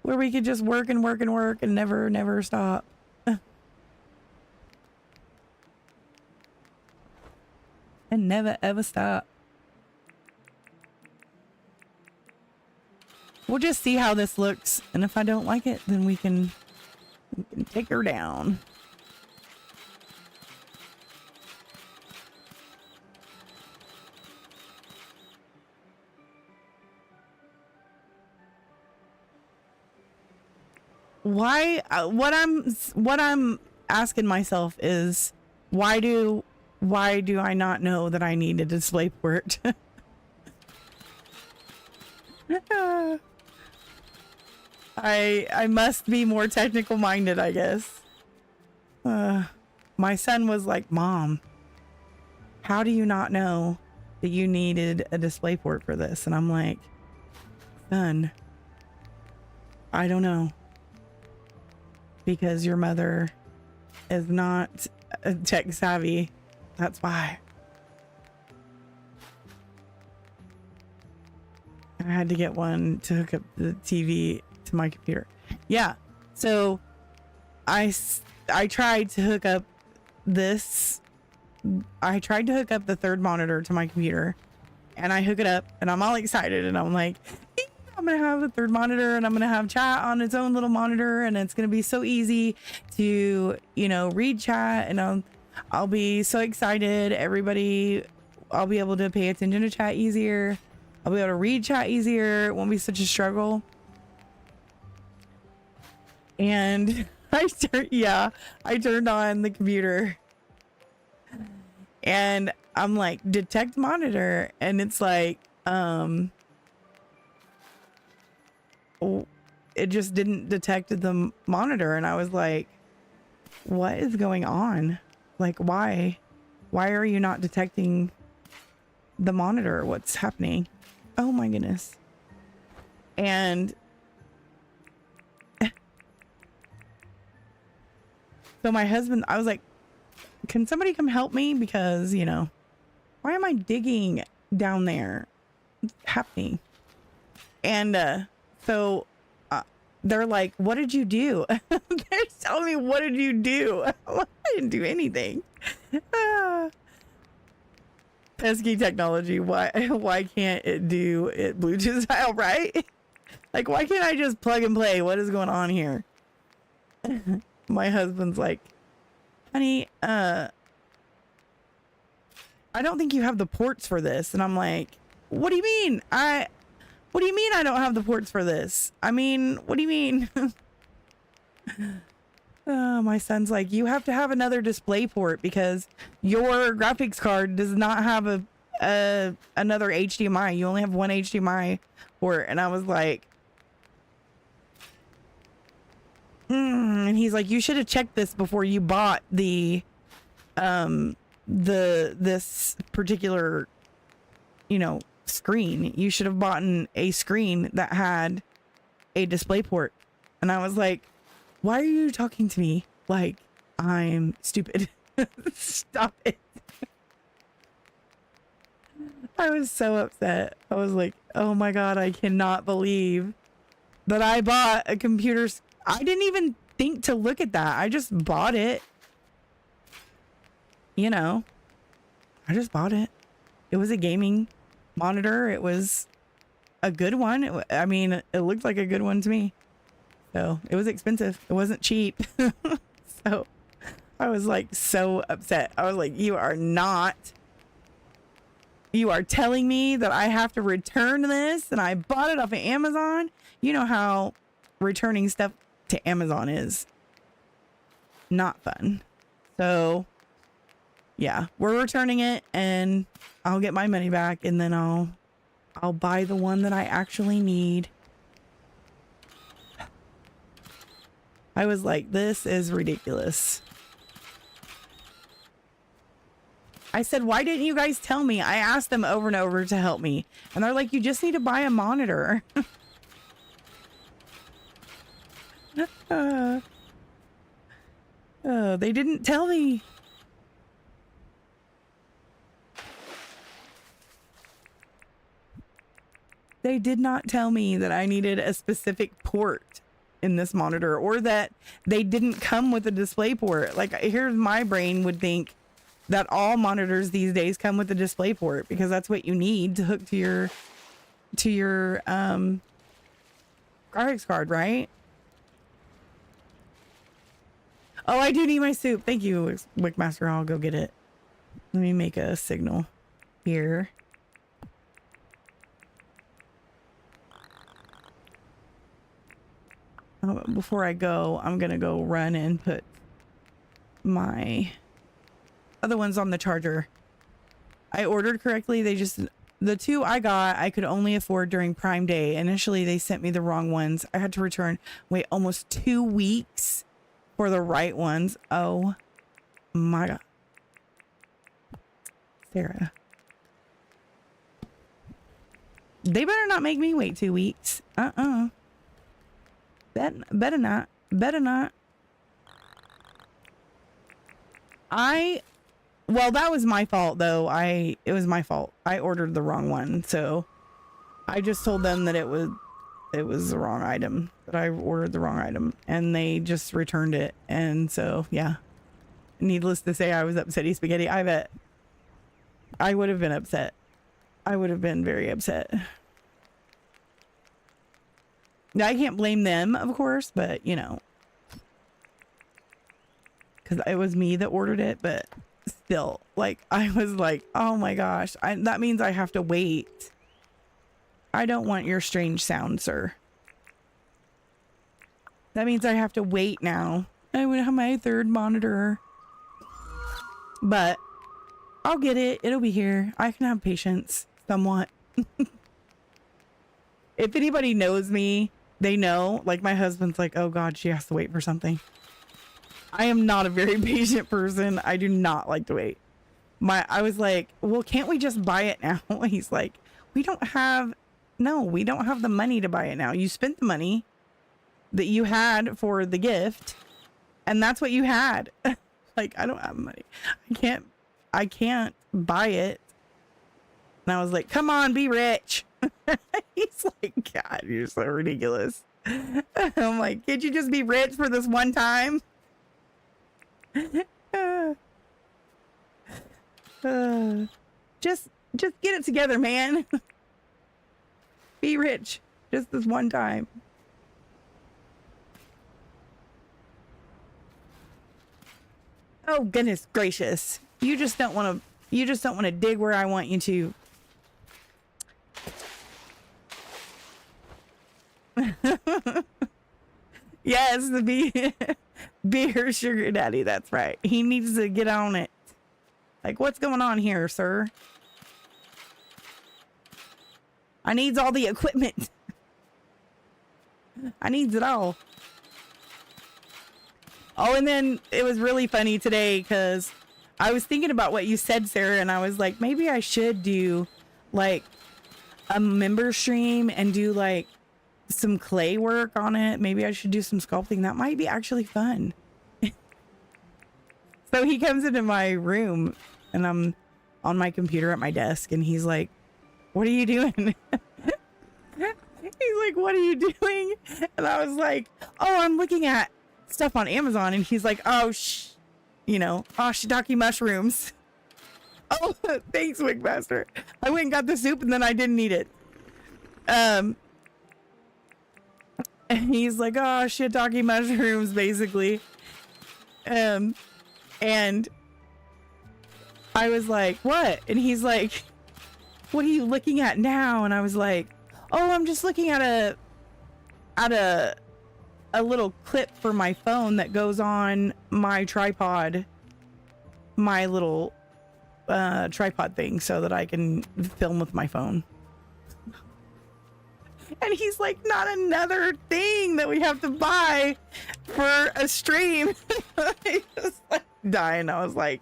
Where we could just work and work and work and never stop. And never ever stop. We'll just see how this looks, and if I don't like it, then we can take her down. what I'm asking myself is why do I not know that I need a display port? I must be more technical minded, I guess. My son was like, "Mom, how do you not know that you needed a display port for this?" And I'm like, "Son, I don't know. Because your mother is not tech savvy. That's why." I had to get one to hook up the TV to my computer. Yeah. So I tried to hook up this. I tried to hook up the third monitor to my computer, and I hook it up and I'm all excited and I'm like, I'm going to have a third monitor and I'm going to have chat on its own little monitor, and it's going to be so easy to, read chat, and I'll be so excited. I'll be able to pay attention to chat easier. I'll be able to read chat easier. It won't be such a struggle. And I turned on the computer and I'm like, detect monitor. And it's like, it just didn't detect the monitor. And I was like, what is going on? Like, why are you not detecting the monitor? What's happening? Oh my goodness. And so my husband, I was like, can somebody come help me? Because, why am I digging down there? What's happening? And so they're like, what did you do? They're telling me, what did you do? I didn't do anything. Pesky technology. Why can't it do it Bluetooth style, right? Like, why can't I just plug and play? What is going on here? My husband's like, honey, I don't think you have the ports for this. And I'm like, what do you mean? What do you mean I don't have the ports for this? I mean, what do you mean? My son's like, you have to have another display port because your graphics card does not have another HDMI. You only have one HDMI port. And I was like, and he's like, you should have checked this before you bought this particular, screen. You should have bought a screen that had a display port. And I was like, why are you talking to me like I'm stupid? Stop it. I was so upset. I was like, oh my God, I cannot believe that I bought a computer. I didn't even think to look at that. I just bought it. I just bought it. It was a gaming monitor. It was a good one. It looked like a good one to me. So it was expensive. It wasn't cheap. So I was like so upset. I was like, you are telling me that I have to return this, and I bought it off of Amazon. You know how returning stuff to Amazon is not fun. So yeah, we're returning it, and I'll get my money back, and then I'll buy the one that I actually need. I was like, this is ridiculous. I said, why didn't you guys tell me? I asked them over and over to help me. And they're like, you just need to buy a monitor. They didn't tell me. They did not tell me that I needed a specific port in this monitor, or that they didn't come with a display port. Like, here's my brain would think that all monitors these days come with a display port because that's what you need to hook to your graphics card, right? Oh, I do need my soup. Thank you, Wickmaster. I'll go get it. Let me make a signal here. before I go, I'm gonna go run and put my other ones on the charger. I ordered correctly. The two I got, I could only afford during Prime Day. Initially, they sent me the wrong ones. I had to wait almost 2 weeks for the right ones. Oh my God. Sarah. They better not make me wait 2 weeks. Better not. Better not. Well, that was my fault though. It was my fault. I ordered the wrong one. So I just told them that it was the wrong item, that I ordered the wrong item, and they just returned it. And so, yeah, needless to say, I was upsetty spaghetti. I bet I would have been upset. I would have been very upset. Now, I can't blame them, of course, but you know, because it was me that ordered it, but still, like, I was like, oh my gosh, that means I have to wait. I don't want your strange sound, sir. That means I have to wait now. I would have my third monitor. But I'll get it. It'll be here. I can have patience somewhat. If anybody knows me, they know. Like, my husband's like, oh God, she has to wait for something. I am not a very patient person. I do not like to wait. I was like, well, can't we just buy it now? He's like, we don't have the money to buy it now. You spent the money that you had for the gift, and that's what you had. Like, I don't have money. I can't buy it. And I was like, come on, be rich. He's like, God, you're so ridiculous. I'm like, can't you just be rich for this one time? Just get it together, man. Be rich just this one time. Oh goodness gracious. You just don't want to dig where I want you to. Yes, be her sugar daddy. That's right. He needs to get on it. Like, what's going on here, sir? I needs all the equipment. I needs it all. Oh, and then it was really funny today because I was thinking about what you said, Sarah, and I was like, maybe I should do like a member stream and do like some clay work on it. Maybe I should do some sculpting. That might be actually fun. So he comes into my room and I'm on my computer at my desk and he's like, what are you doing? He's like, what are you doing? And I was like, oh, I'm looking at stuff on Amazon. And he's like, oh, shiitake mushrooms. Oh, thanks, Wigmaster. I went and got the soup and then I didn't eat it. And he's like, oh, shiitake mushrooms, basically. And I was like, what? And he's like, what are you looking at now? And I was like, oh, I'm just looking at a little clip for my phone that goes on my tripod, my little tripod thing, so that I can film with my phone. And he's like, not another thing that we have to buy for a stream. I was like dying. I was like,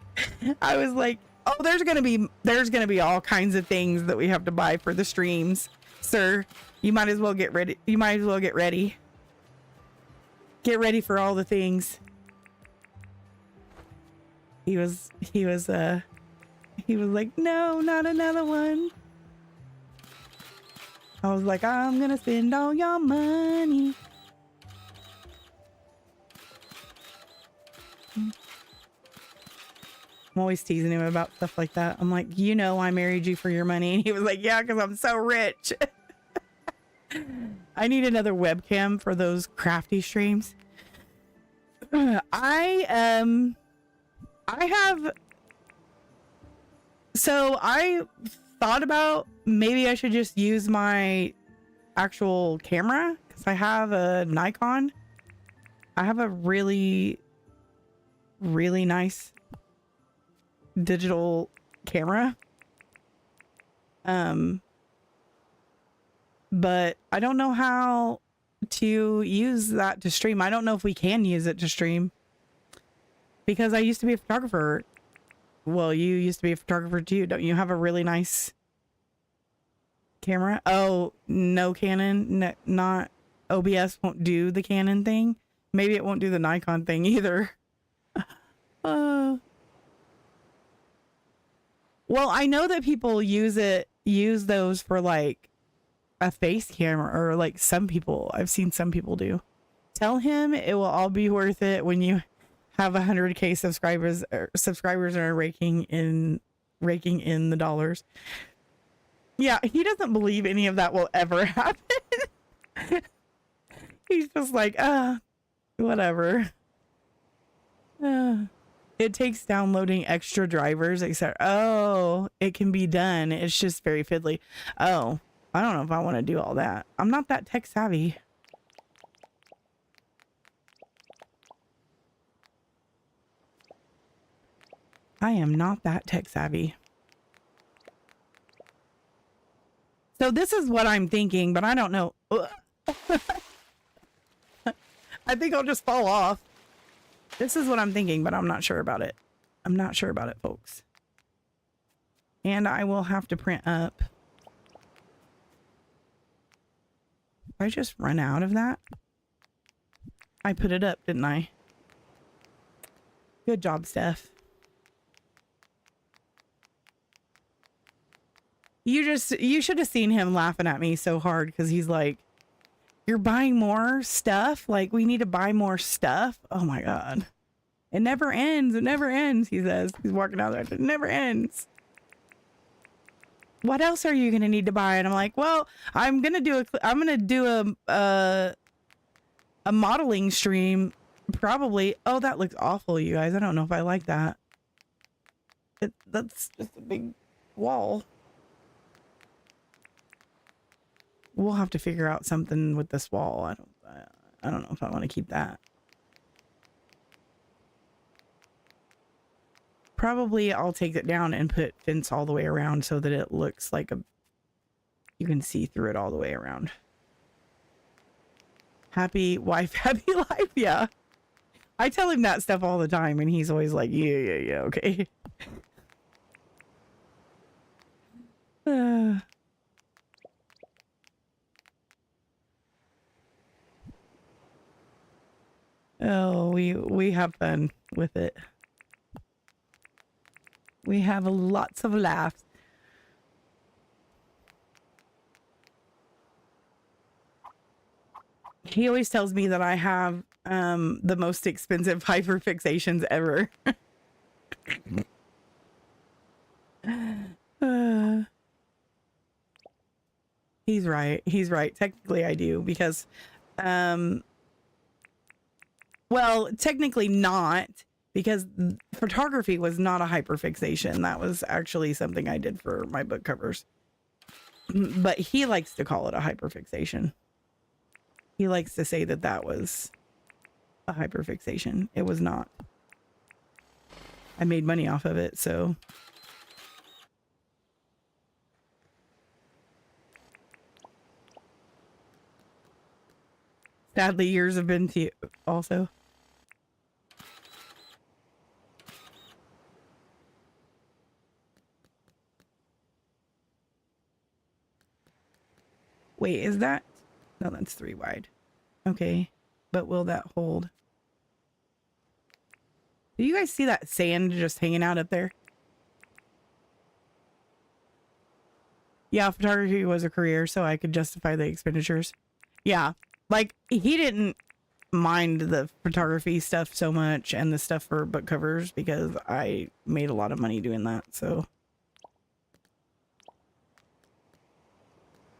oh, there's gonna be all kinds of things that we have to buy for the streams, sir. You might as well get ready. Get ready for all the things. He was like, no, not another one. I was like, I'm gonna spend all your money. I'm always teasing him about stuff like that. I'm like, I married you for your money. And he was like, yeah, because I'm so rich. I need another webcam for those crafty streams. I thought about maybe I should just use my actual camera because I have a Nikon I have a really, really nice digital camera. But I don't know how to use that to stream. I don't know if we can use it to stream because I used to be a photographer. Well, you used to be a photographer too. Don't you have a really nice camera? Oh, no Canon, no, not OBS won't do the Canon thing. Maybe it won't do the Nikon thing either. Well, I know that people use those for like a face camera, or like some people, I've seen some people do. Tell him it will all be worth it when you have 100K subscribers and are raking in the dollars. Yeah, he doesn't believe any of that will ever happen. He's just like, whatever. It takes downloading extra drivers, etc. Oh, it can be done. It's just very fiddly. Oh, I don't know if I want to do all that. I'm not that tech savvy. I am not that tech savvy. So this is what I'm thinking, but I don't know. I think I'll just fall off. This is what I'm thinking, but I'm not sure about it. I'm not sure about it, folks. And I will have to print up. I just run out of that. I put it up, didn't I? Good job, Steph. You should have seen him laughing at me so hard because he's like, you're buying more stuff? Like, we need to buy more stuff? Oh my God. It never ends. It never ends, he says. He's walking out there. It never ends. What else are you going to need to buy? And I'm like, well, I'm going to do a modeling stream. Probably. Oh, that looks awful, you guys. I don't know if I like that. That's just a big wall. We'll have to figure out something with this wall. I don't know if I want to keep that. Probably I'll take it down and put fence all the way around so that it looks like you can see through it all the way around. Happy wife, happy life. Yeah. I tell him that stuff all the time and he's always like, yeah, okay. Oh, we have fun with it. We have lots of laughs. He always tells me that I have the most expensive hyperfixations ever. He's right. He's right. Technically I do because well, technically not, because photography was not a hyperfixation. That was actually something I did for my book covers. But he likes to call it a hyperfixation. He likes to say that that was a hyperfixation. It was not. I made money off of it, so. Sadly, years have been to you also. Wait, is that? No, that's 3 wide. Okay, but will that hold? Do you guys see that sand just hanging out up there? Yeah, photography was a career, so I could justify the expenditures. Yeah, like he didn't mind the photography stuff so much and the stuff for book covers because I made a lot of money doing that, so.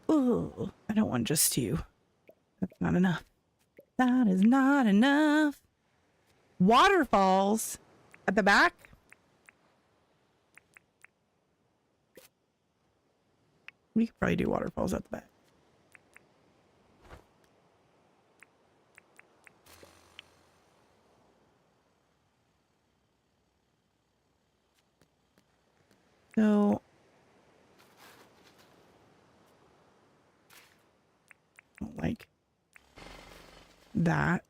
Ooh, I don't want just 2. That's not enough. That is not enough. Waterfalls at the back. We could probably do waterfalls at the back. So like that.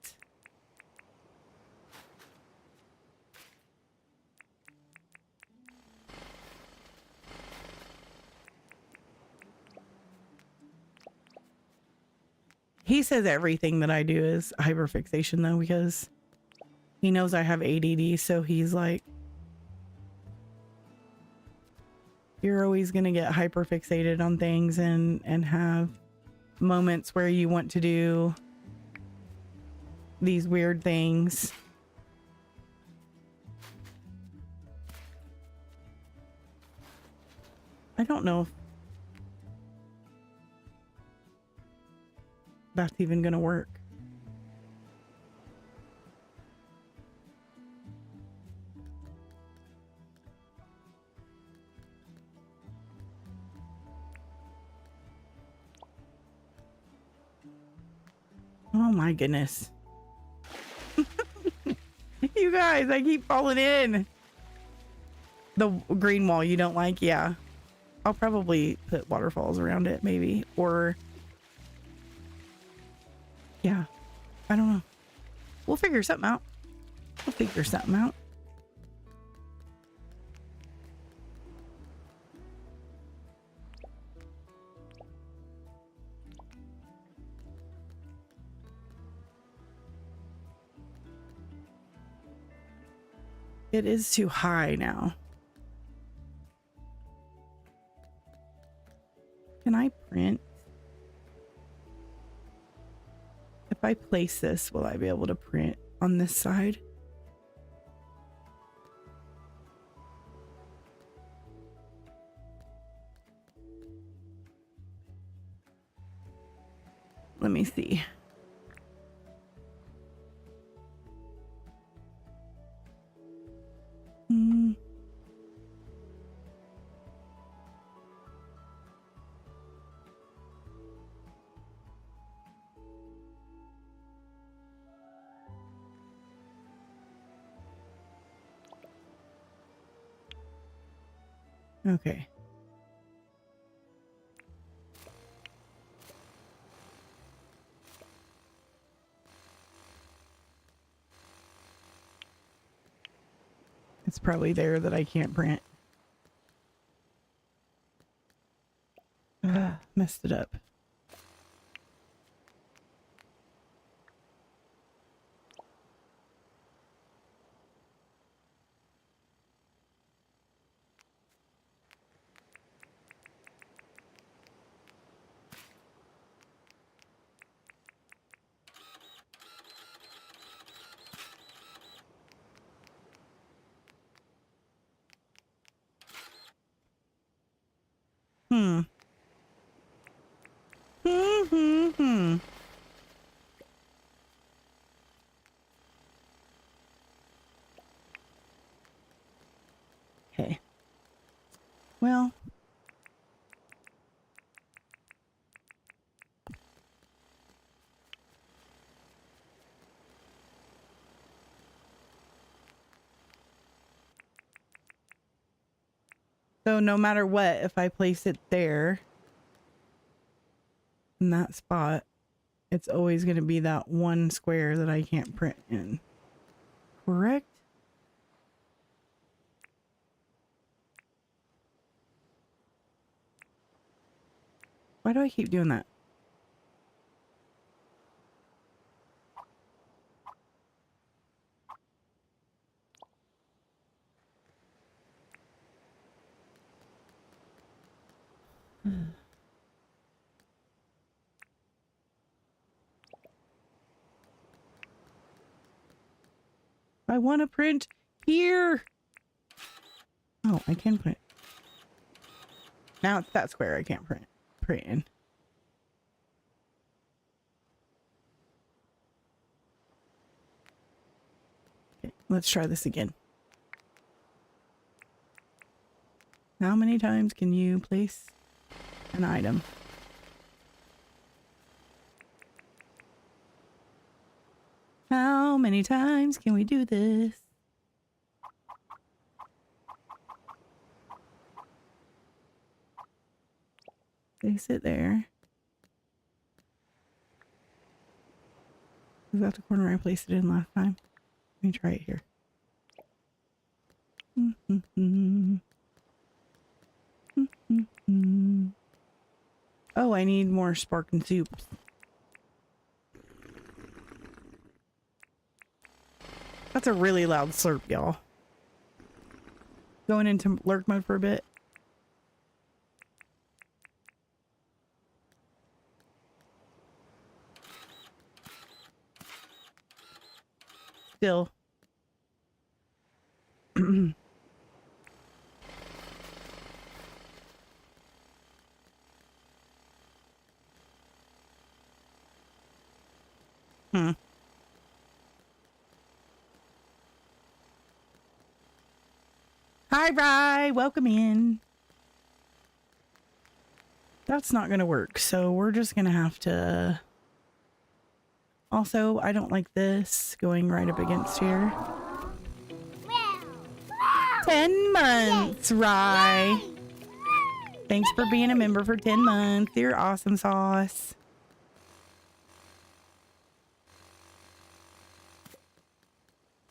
He says everything that I do is hyperfixation though, because he knows I have ADD. So he's like, you're always going to get hyperfixated on things and have moments where you want to do these weird things. I don't know if that's even gonna work. Oh my goodness. You guys, I keep falling in. The green wall you don't like? Yeah. I'll probably put waterfalls around it maybe, or yeah, I don't know. We'll figure something out. We'll figure something out. It is too high now. Can I print? If I place this, will I be able to print on this side? Let me see. Okay. It's probably there that I can't print. Messed it up. Okay. Well. So no matter what, if I place it there in that spot, it's always going to be that one square that I can't print in. Correct? Why do I keep doing that? I want to print here. Oh, I can print. Now it's that square I can't print in. Okay, let's try this again. How many times can you place an item? How many times can we do this? Place it there. Is that the corner I placed it in last time? Let me try it here. Oh, I need more sparking soups. That's a really loud slurp, y'all. Going into lurk mode for a bit. Still. Hi, Rye. Welcome in. That's not going to work, so we're just going to have to... Also, I don't like this going right up against here. 10 months, Rye. Thanks for being a member for 10 months. You're awesome sauce.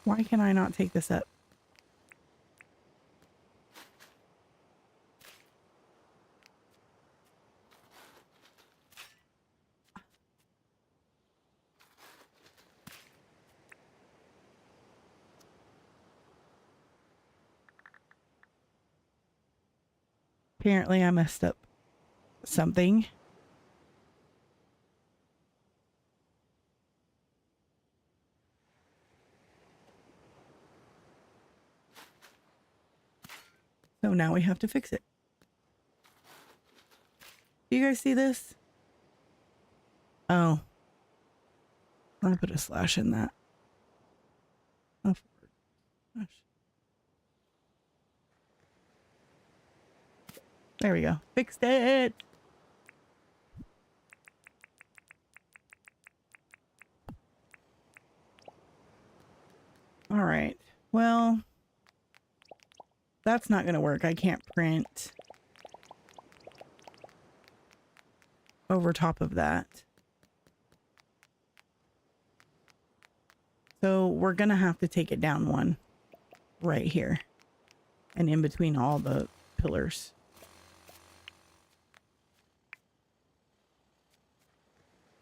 Why can I not take this up? Apparently I messed up something. So now we have to fix it. Do you guys see this? Oh. I'll put a slash in that. Oh, gosh. There we go. Fixed it. All right. Well, that's not going to work. I can't print over top of that. So we're going to have to take it down one right here and in between all the pillars.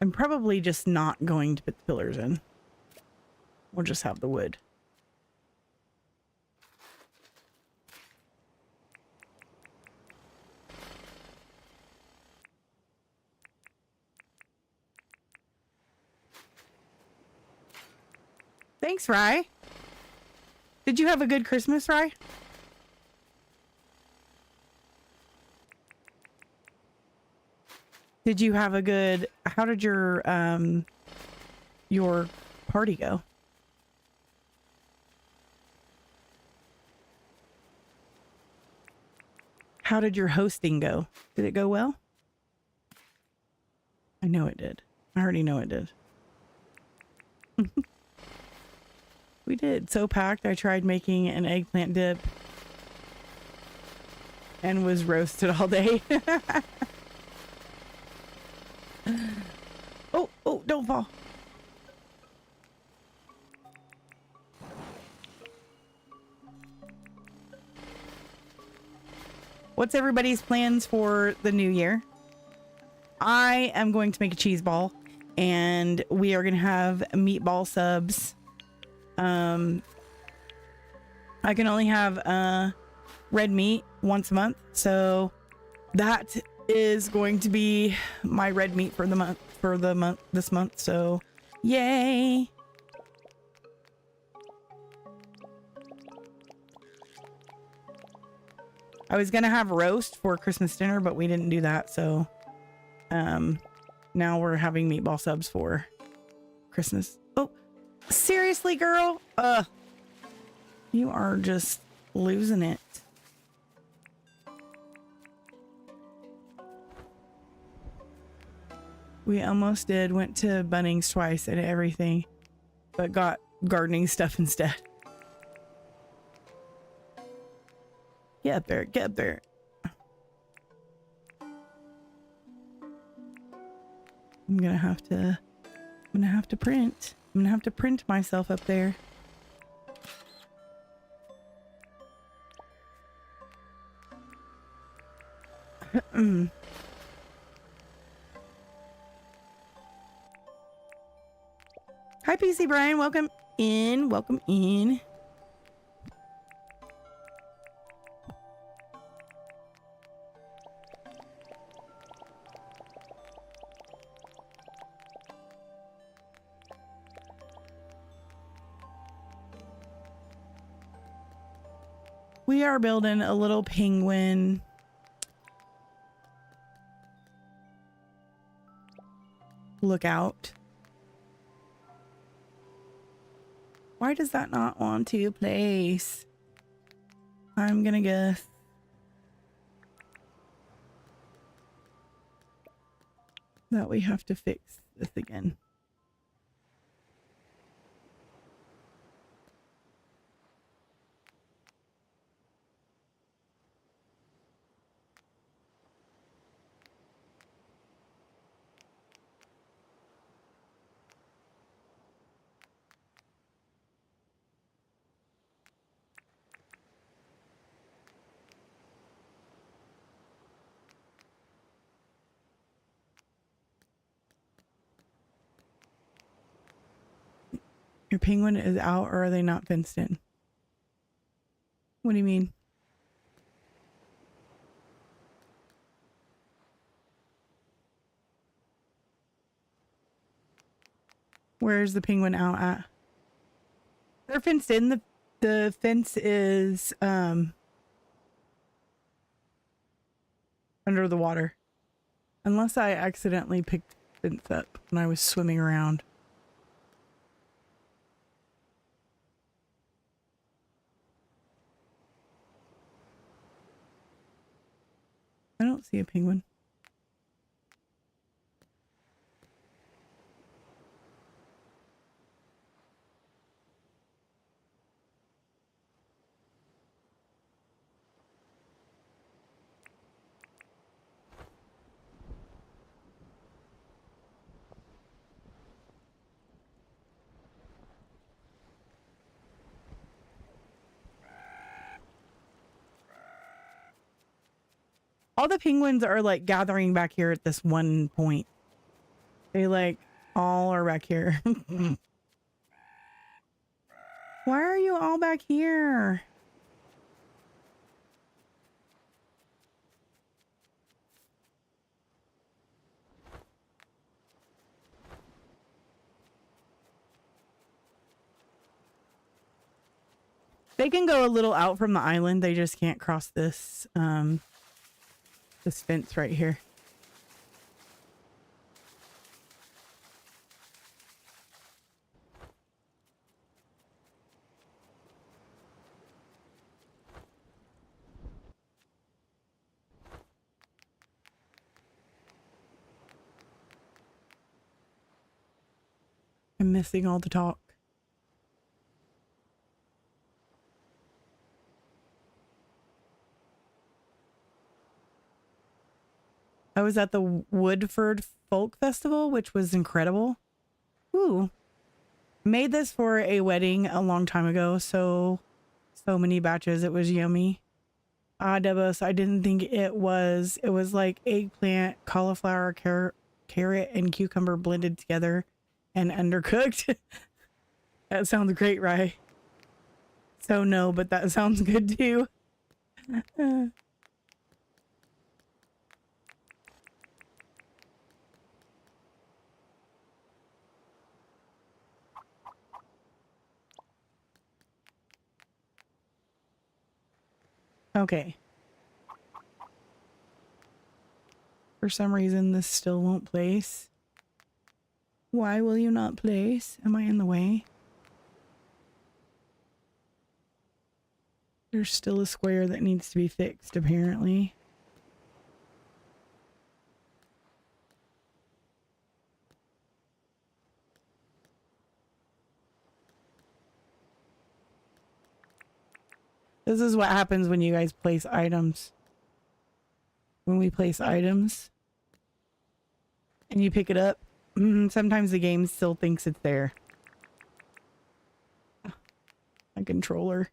I'm probably just not going to put the pillars in. We'll just have the wood. Thanks, Rye. Did you have a good Christmas, Rye? Did you have a good... How did your party go? How did your hosting go? Did it go well? I know it did. I already know it did. We did. So packed, I tried making an eggplant dip and was roasted all day. Oh, don't fall. What's everybody's plans for the new year? I am going to make a cheese ball and we are going to have meatball subs. I can only have red meat once a month, so that is going to be my red meat for this month. So yay. I was gonna have roast for Christmas dinner, but we didn't do that, so now we're having meatball subs for Christmas. Oh, seriously, girl? You are just losing it. We almost did. Went to Bunnings twice and everything, but got gardening stuff instead. Get up there. Get up there. I'm gonna have to print. I'm gonna have to print myself up there. Hi, PC Brian. Welcome in. Welcome in. We are building a little penguin lookout. Why does that not want to place? I'm gonna guess that we have to fix this again. Your penguin is out, or are they not fenced in? What do you mean? Where's the penguin out at? They're fenced in. The fence is under the water. Unless I accidentally picked the fence up when I was swimming around. I don't see a penguin. All the penguins are like gathering back here at this one point. They like all are back here. Why are you all back here? They can go a little out from the island. They just can't cross this this fence right here. I'm missing all the talk. I was at the Woodford Folk Festival, which was incredible. Ooh. Made this for a wedding a long time ago, so many batches. It was yummy. Debos, I didn't think it was like eggplant, cauliflower, carrot, and cucumber blended together and undercooked. That sounds great, right? So no, but that sounds good too. Okay. For some reason, this still won't place. Why will you not place? Am I in the way? There's still a square that needs to be fixed, apparently. This is what happens when you guys place items. When we place items and you pick it up Sometimes the game still thinks it's there. A controller.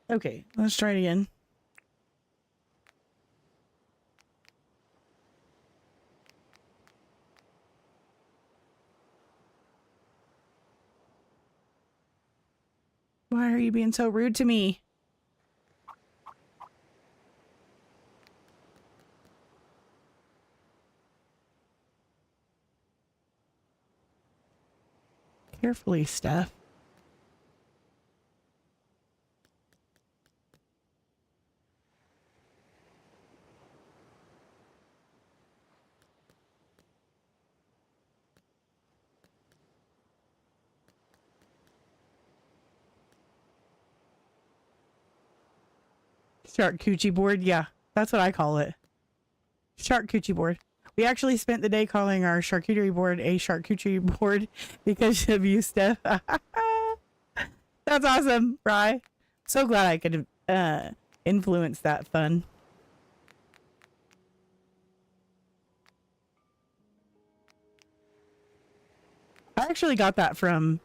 Okay, let's try it again. Why are you being so rude to me? Carefully, Steph. Charcuterie board? Yeah, that's what I call it. Charcuterie board. We actually spent the day calling our charcuterie board a charcuterie board because of you, Steph. That's awesome, Bri. So glad I could influence that fun. I actually got that from,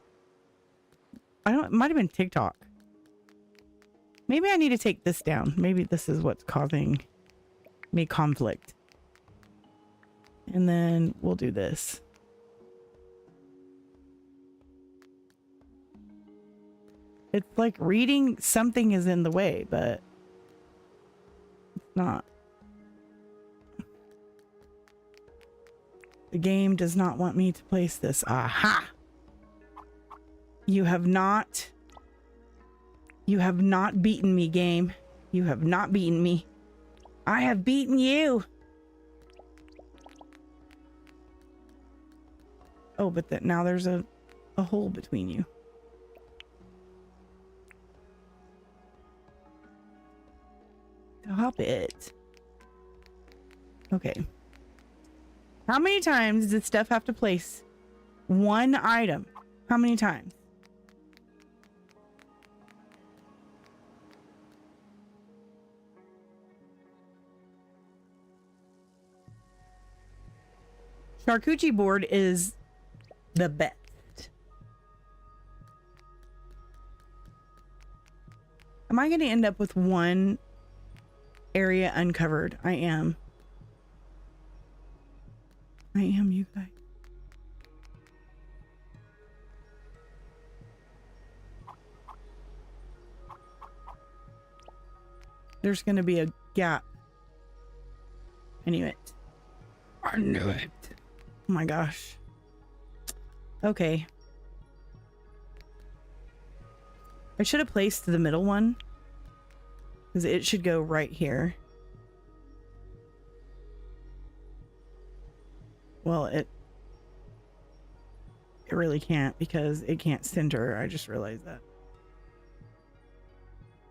it might have been TikTok. Maybe I need to take this down. Maybe this is what's causing me conflict. And then we'll do this. It's like reading something is in the way, but it's not. The game does not want me to place this. Aha! You have not beaten me, game. You have not beaten me. I have beaten you. Oh, but now there's a hole between you. Stop it. Okay. How many times did Steph have to place one item? How many times? Charcuterie board is the best. Am I going to end up with one area uncovered? I am, you guys. There's going to be a gap. I knew it. I knew it. Oh my gosh. Okay. I should have placed the middle one, because it should go right here. Well, it really can't, because it can't center. I just realized that.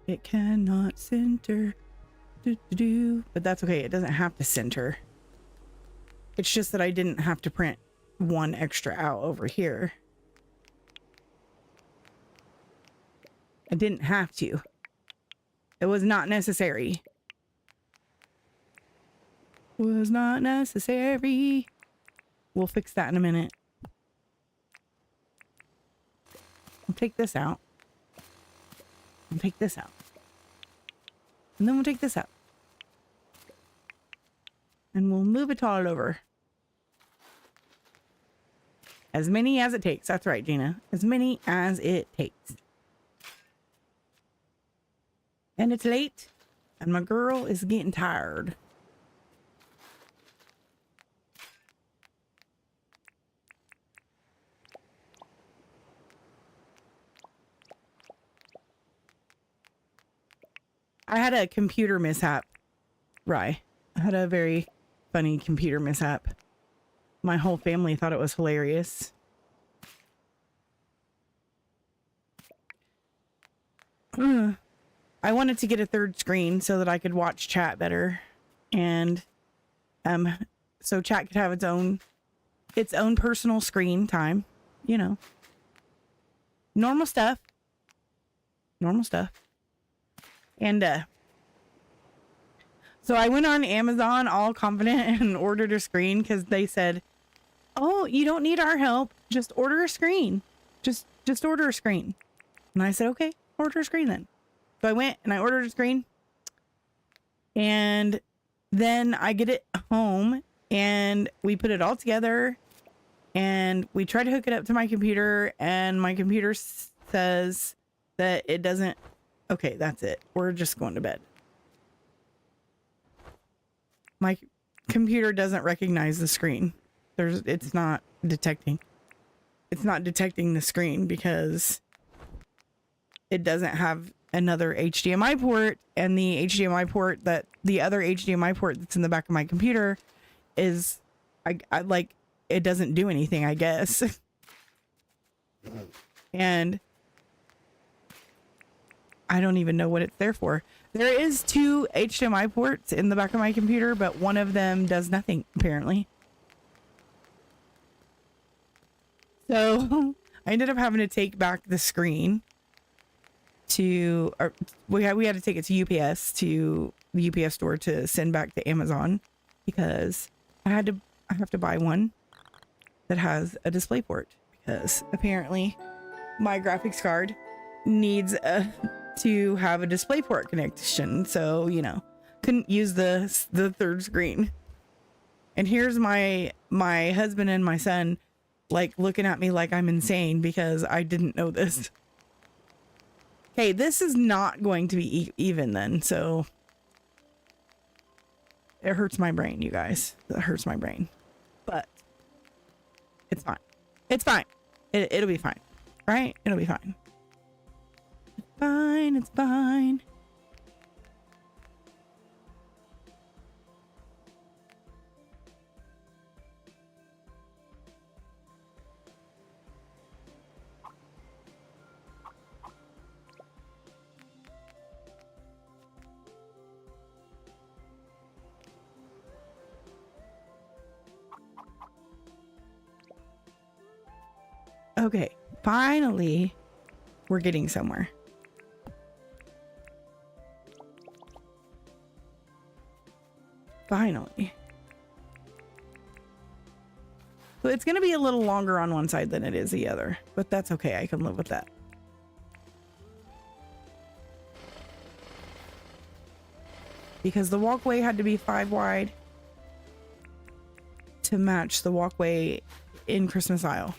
It cannot center. But that's okay. It doesn't have to center. It's just that I didn't have to print one extra out over here. I didn't have to. It was not necessary. Was not necessary. We'll fix that in a minute. We'll take this out. We'll take this out. And then we'll take this out. And we'll move it all over. As many as it takes. That's right, Gina. As many as it takes. And it's late. And my girl is getting tired. I had a computer mishap. Right. I had a very funny computer mishap. My whole family thought it was hilarious. I wanted to get a third screen so that I could watch chat better. And so chat could have its own personal screen time, you know. Normal stuff. Normal stuff. And so I went on Amazon all confident and ordered a screen because they said, oh, you don't need our help. Just order a screen. Just order a screen. And I said, okay, order a screen then. So I went and I ordered a screen. And then I get it home and we put it all together and we tried to hook it up to my computer and my computer says that it doesn't. Okay, that's it. We're just going to bed. My computer doesn't recognize the screen. It's not detecting the screen because it doesn't have another HDMI port, and the HDMI port that the other HDMI port that's in the back of my computer is I like it doesn't do anything, I guess. And I don't even know what it's there for. There is 2 HDMI ports in the back of my computer, but one of them does nothing apparently. So I ended up having to take back the screen to, or we had to take it to UPS, to the UPS store to send back to Amazon because I have to buy one that has a display port because apparently my graphics card needs to have a display port connection. So, you know, couldn't use the third screen. And here's my husband and my son like looking at me like I'm insane because I didn't know this. Okay, this is not going to be even then, so it hurts my brain, you guys. It hurts my brain, but it's fine. It's fine. It'll be fine, right? It'll be fine. It's fine. It's fine. Okay, finally, we're getting somewhere. Finally. So it's going to be a little longer on one side than it is the other, but that's okay. I can live with that. Because the walkway had to be 5 wide to match the walkway in Christmas Isle.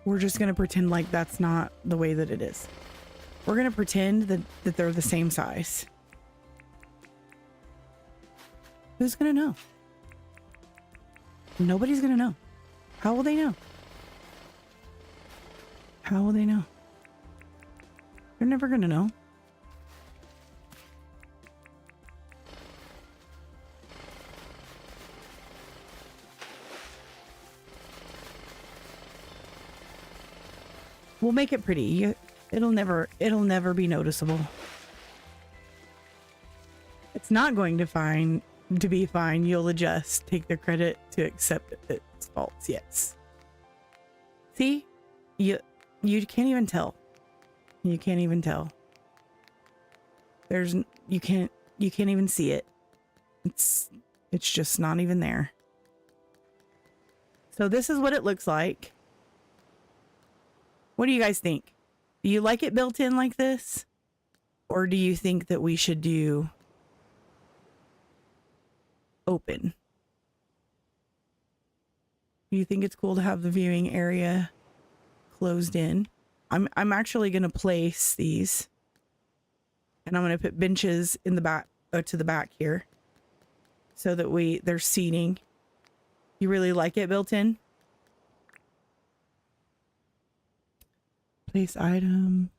We're just going to pretend like that's not the way that it is. We're going to pretend that they're the same size. Who's going to know? Nobody's going to know. How will they know? How will they know? They're never going to know. We'll make it pretty. It'll never be noticeable. It's not going to be fine. You'll adjust, take the credit to accept its faults. Yes. See? You can't even tell. You can't even tell. You can't even see it. It's just not even there. So this is what it looks like. What do you guys think? Do you like it built in like this? Or do you think that we should do open? Do you think it's cool to have the viewing area closed in? I'm actually going to place these, and I'm going to put benches in the back, to the back here, so that there's seating. You really like it built in? Place item.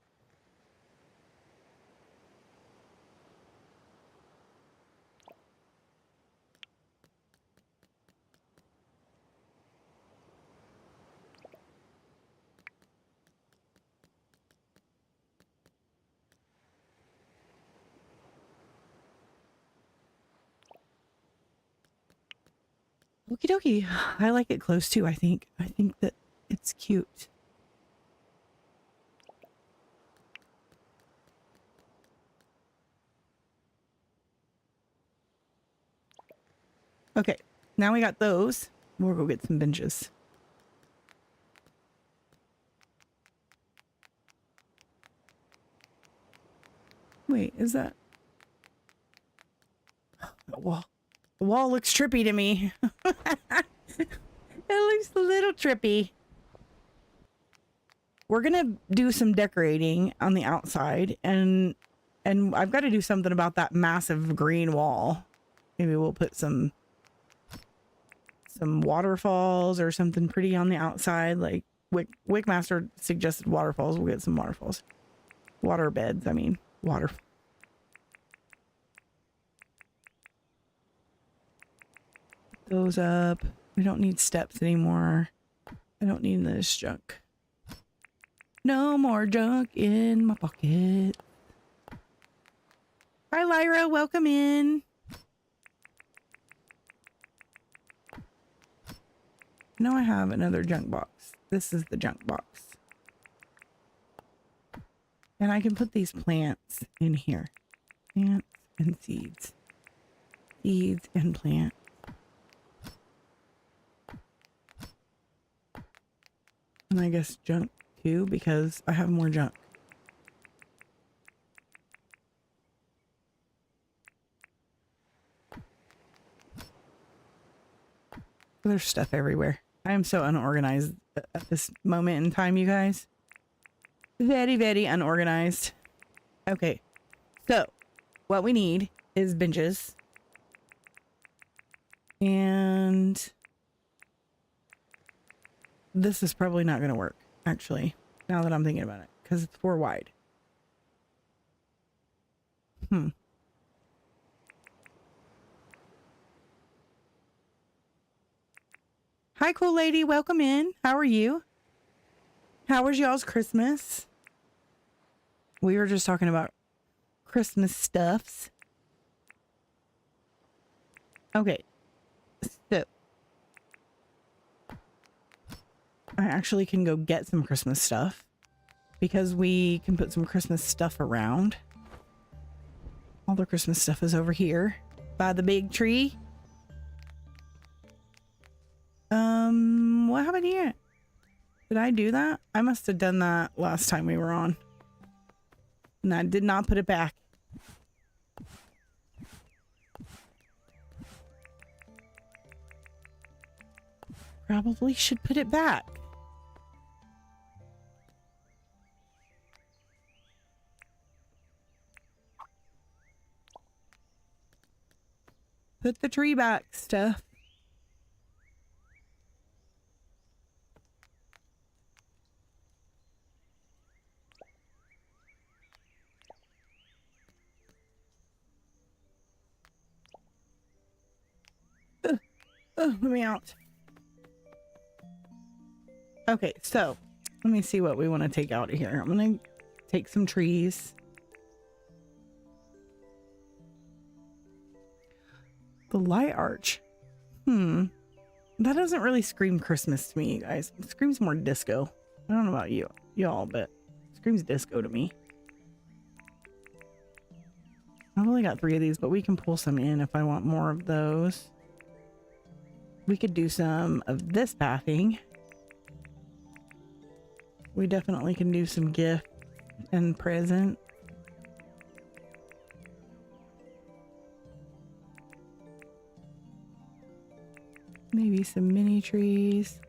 Okie dokie. I like it close too, I think. I think that it's cute. Okay, now we got those. We'll go get some benches. Wait, is that... The wall. The wall looks trippy to me. It looks a little trippy. We're gonna do some decorating on the outside, and I've got to do something about that massive green wall. Maybe we'll put some waterfalls or something pretty on the outside. Like Wickmaster suggested waterfalls. We'll get some waterfalls. Water beds, I mean. Water. Put those up. We don't need steps anymore. I don't need this junk. No more junk in my pocket. Hi, Lyra. Welcome in. Now I have another junk box. This is the junk box. And I can put these plants in here. Plants and seeds. Seeds and plants. And I guess junk too, because I have more junk. There's stuff everywhere. I am so unorganized at this moment in time, you guys. Very, very unorganized. Okay, so what we need is benches. And this is probably not going to work, actually, now that I'm thinking about it, because it's 4 wide. Hi, cool lady. Welcome in. How are you? How was y'all's Christmas? We were just talking about Christmas stuffs. Okay. So I actually can go get some Christmas stuff because we can put some Christmas stuff around. All the Christmas stuff is over here by the big tree. What happened here? Did I do that? I must have done that last time we were on. And I did not put it back. Probably should put it back. Put the tree back, Steph. Oh, let me out. Okay, so let me see what we want to take out of here. I'm going to take some trees. The light arch. That doesn't really scream Christmas to me, you guys. It screams more disco. I don't know about y'all, but it screams disco to me. I've only got 3 of these, but we can pull some in if I want more of those. We could do some of this pathing. We definitely can do some gift and present. Maybe some mini trees.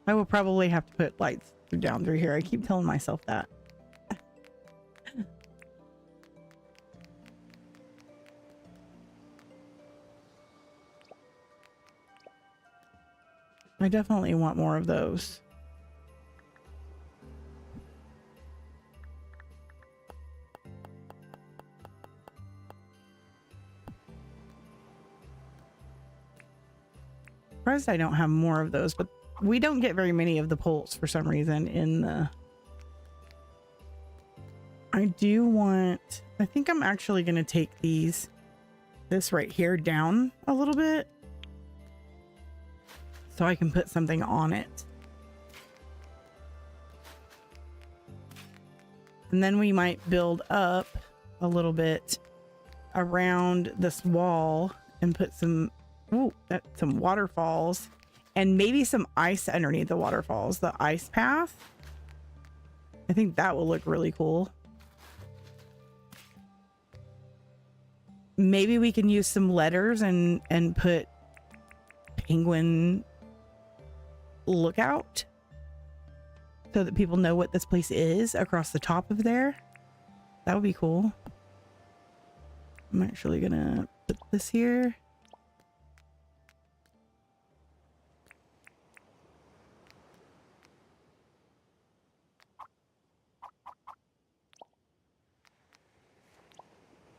I will probably have to put lights down through here. I keep telling myself that. I definitely want more of those. Surprised I don't have more of those, but we don't get very many of the poles for some reason in the... I do want... I think I'm actually going to take this right here down a little bit so I can put something on it. And then we might build up a little bit around this wall and put some waterfalls and maybe some ice underneath the waterfalls, the ice path. I think that will look really cool. Maybe we can use some letters and put penguin lookout so that people know what this place is across the top of there. That would be cool. I'm actually gonna put this here.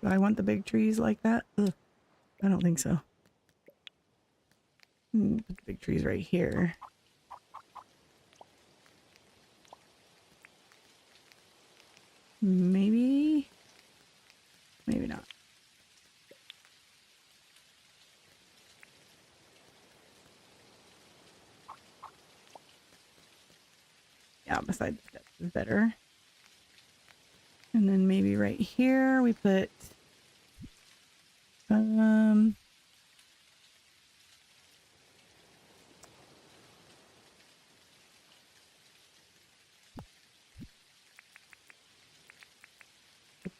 Do I want the big trees like that? Ugh, I don't think so. Put the big trees right here. Maybe not. Yeah, beside the steps is better. And then maybe right here we put the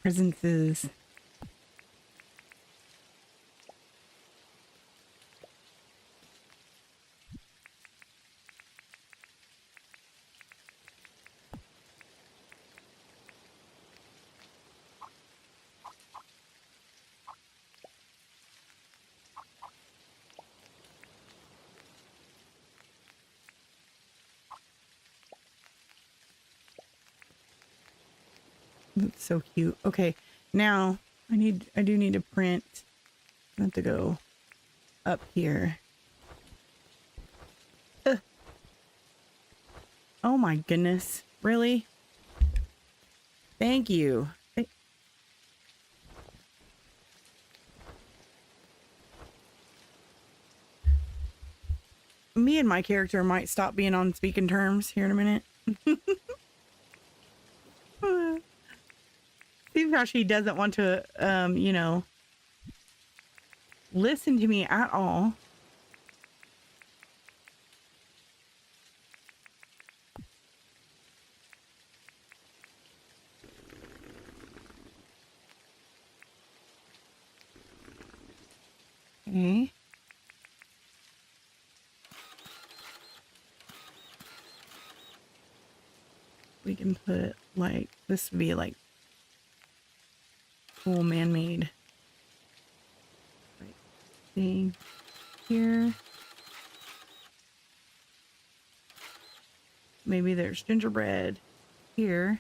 presences. That's so cute. Okay, now I do need to print. I have to go up here. Ugh. Oh my goodness. Really? Thank you. Me and my character might stop being on speaking terms here in a minute. See how she doesn't want to, you know, listen to me at all. Okay. We can put like, this would be like cool man-made thing here. Maybe there's gingerbread here.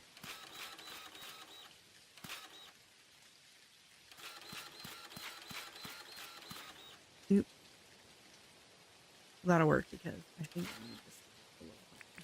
Oop. That'll work because I think I need this a little higher.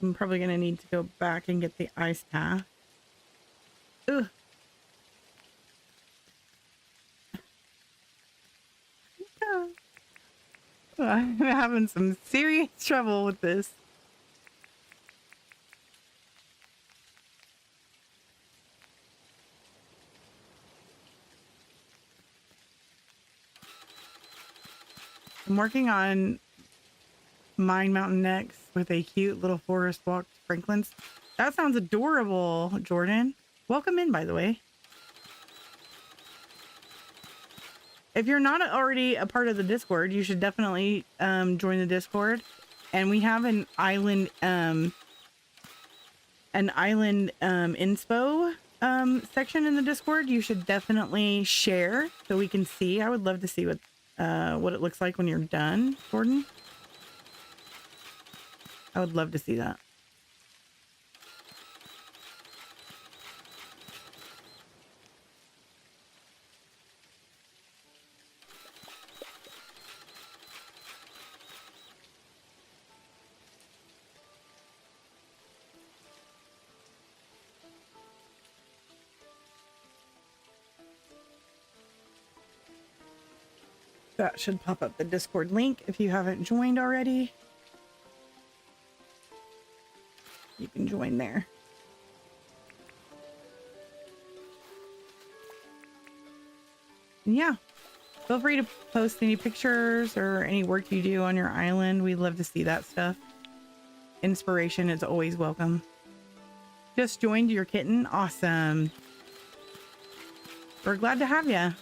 I'm probably going to need to go back and get the ice path. Ugh. I'm having some serious trouble with this. I'm working on Mine Mountain next with a cute little forest walk to Franklin's. That sounds adorable, Jordan. Welcome in, by the way. If you're not already a part of the Discord, you should definitely join the Discord. And we have an island inspo section in the Discord. You should definitely share so we can see. I would love to see what it looks like when you're done, Jordan. I would love to see that. That should pop up the Discord link if you haven't joined already. You can join there. And yeah, feel free to post any pictures or any work you do on your island. We'd love to see that stuff. Inspiration is always welcome. Just joined your kitten. Awesome. We're glad to have you.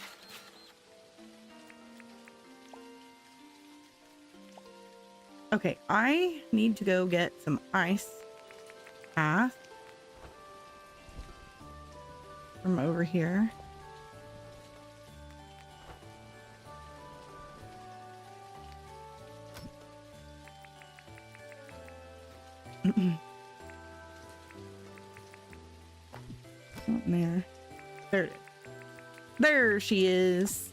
Okay, I need to go get some ice path from over here. There. There it is. There she is.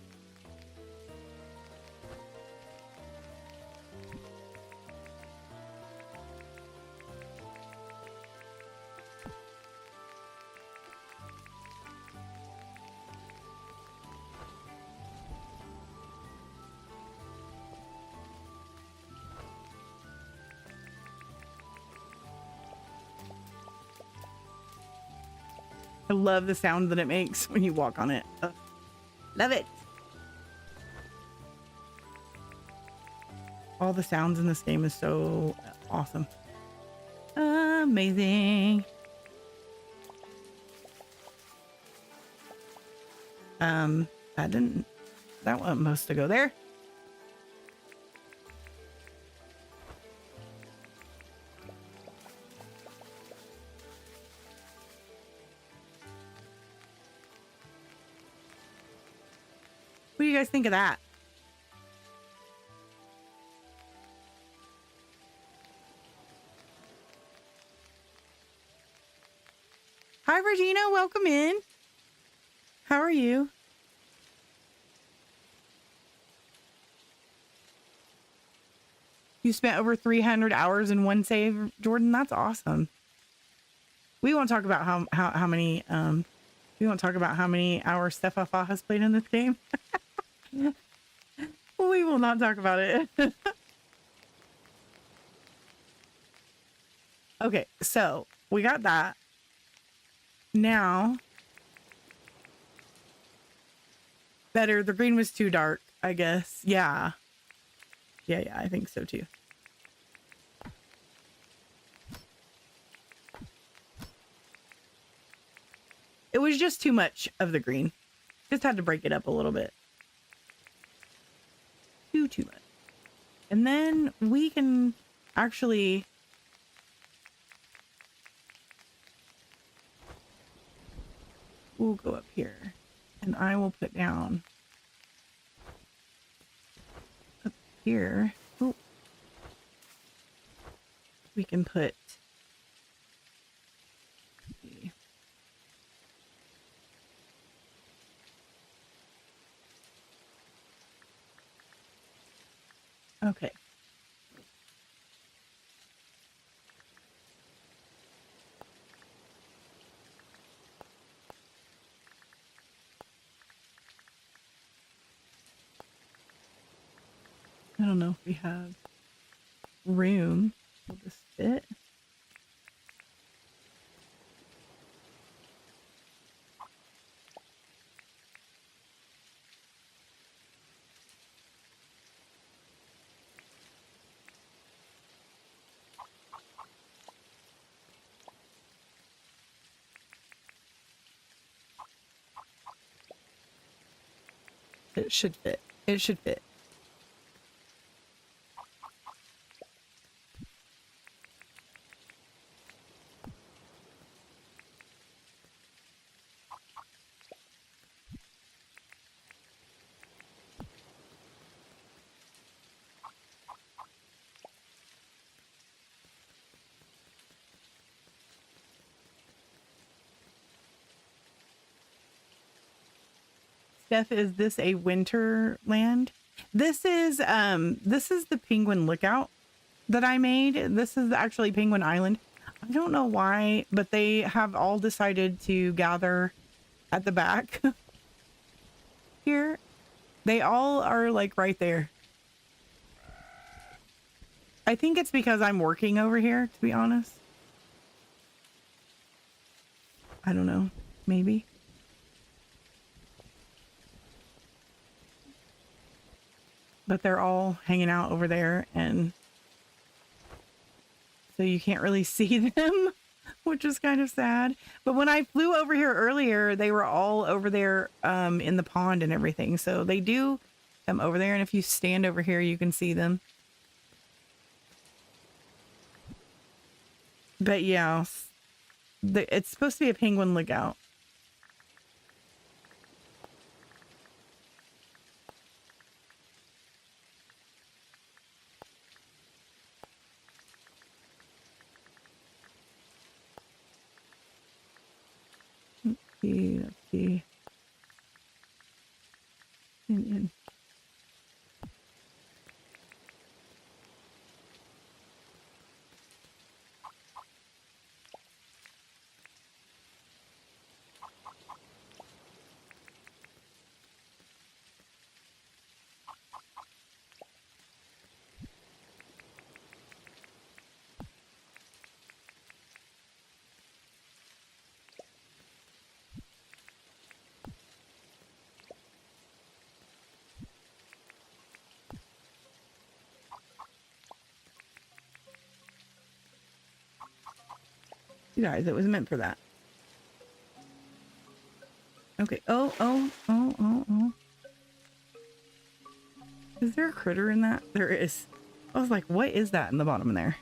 I love the sound that it makes when you walk on it. Love it. All the sounds in this game is so awesome. Amazing. That wasn't supposed to go there. What do you guys think of that? Hi, Regina. Welcome in. How are you? You spent over 300 hours in one save, Jordan. That's awesome. We won't talk about how many we won't talk about how many hours Steph has played in this game. We will not talk about it. Okay, so we got that. Now, better. The green was too dark, I guess. Yeah. Yeah, I think so too. It was just too much of the green. Just had to break it up a little bit. Too much. And then we can actually we'll go up here and I will put down up here. Ooh. We can put okay. I don't know if we have room. Will this fit? It should fit. It should fit. Steph, is this a winter land? This is the penguin lookout that I made. This is actually Penguin Island. I don't know why, but they have all decided to gather at the back here. They all are like right there. I think it's because I'm working over here, to be honest. I don't know, maybe. But they're all hanging out over there, and so you can't really see them, which is kind of sad. But when I flew over here earlier, they were all over there in the pond and everything. So they do come over there, and if you stand over here, you can see them. But yeah, it's supposed to be a penguin lookout. Let's see. You guys, it was meant for that. Okay. Oh. Is there a critter in that? There is. I was like, what is that in the bottom there?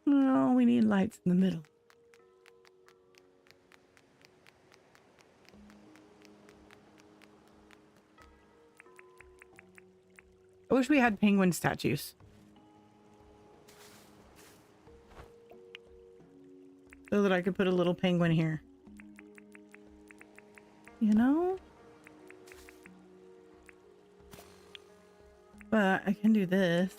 No, we need lights in the middle. I wish we had penguin statues. So that I could put a little penguin here. You know? But I can do this.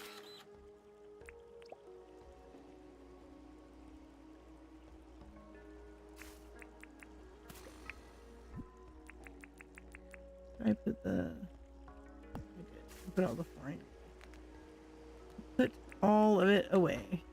I put all the flooring. Put all of it away.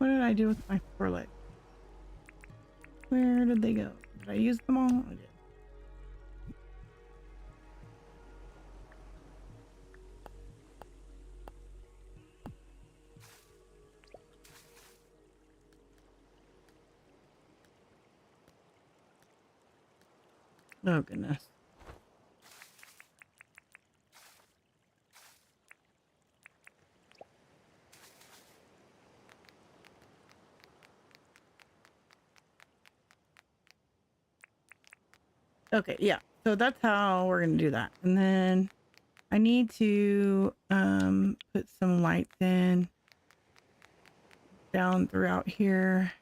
What did I do with my 4 legs? Where did they go? Did I use them all? I did. Oh, goodness. Okay, yeah. So that's how we're going to do that. And then I need to put some lights in down throughout here.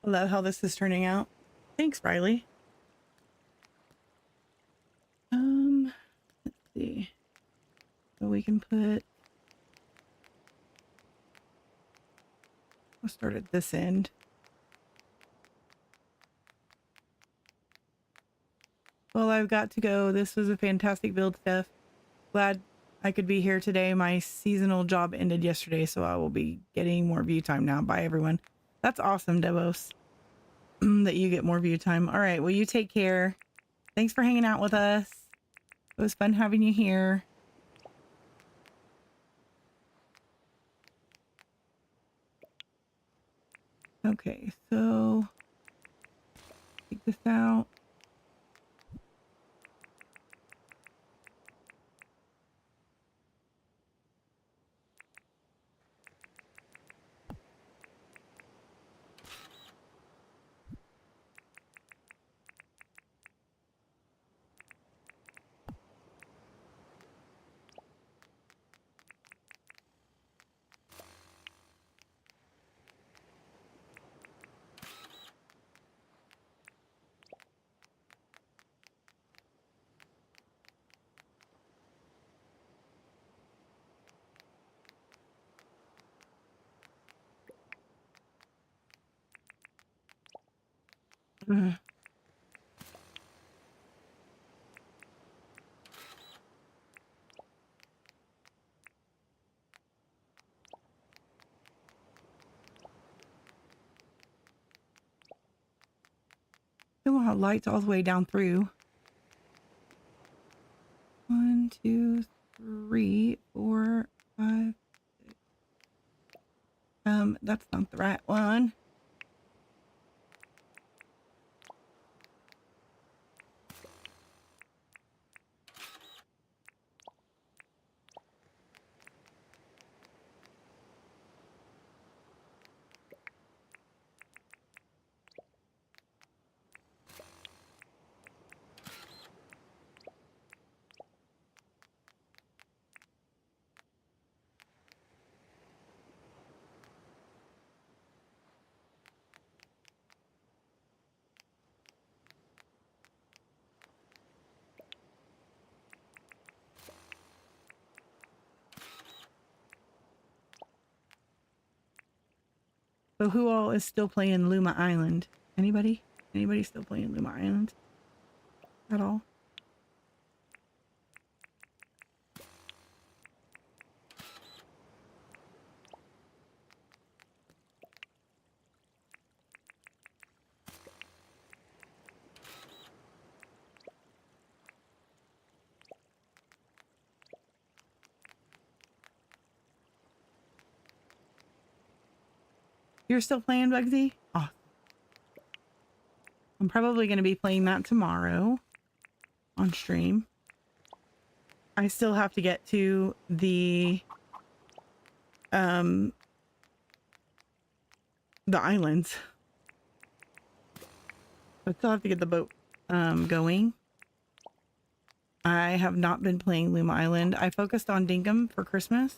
I love how this is turning out. Thanks, Riley. Let's see. So we can put, we'll start at this end. Well, I've got to go. This was a fantastic build, Steph. Glad I could be here today. My seasonal job ended yesterday, so I will be getting more view time now. Bye, everyone. That's awesome, Devos, that you get more view time. All right, well, you take care. Thanks for hanging out with us. It was fun having you here. Okay, so take this out. Ugh. They will have lights all the way down through. 1, 2, 3, 4, 5, 6. That's not the right one. So who all is still playing Luma Island? Anybody? Anybody still playing Luma Island at all? You're still playing, Bugsy? Oh, I'm probably going to be playing that tomorrow on stream. I still have to get to the islands. I still have to get the boat going. I have not been playing Luma Island. I focused on Dinkum for Christmas.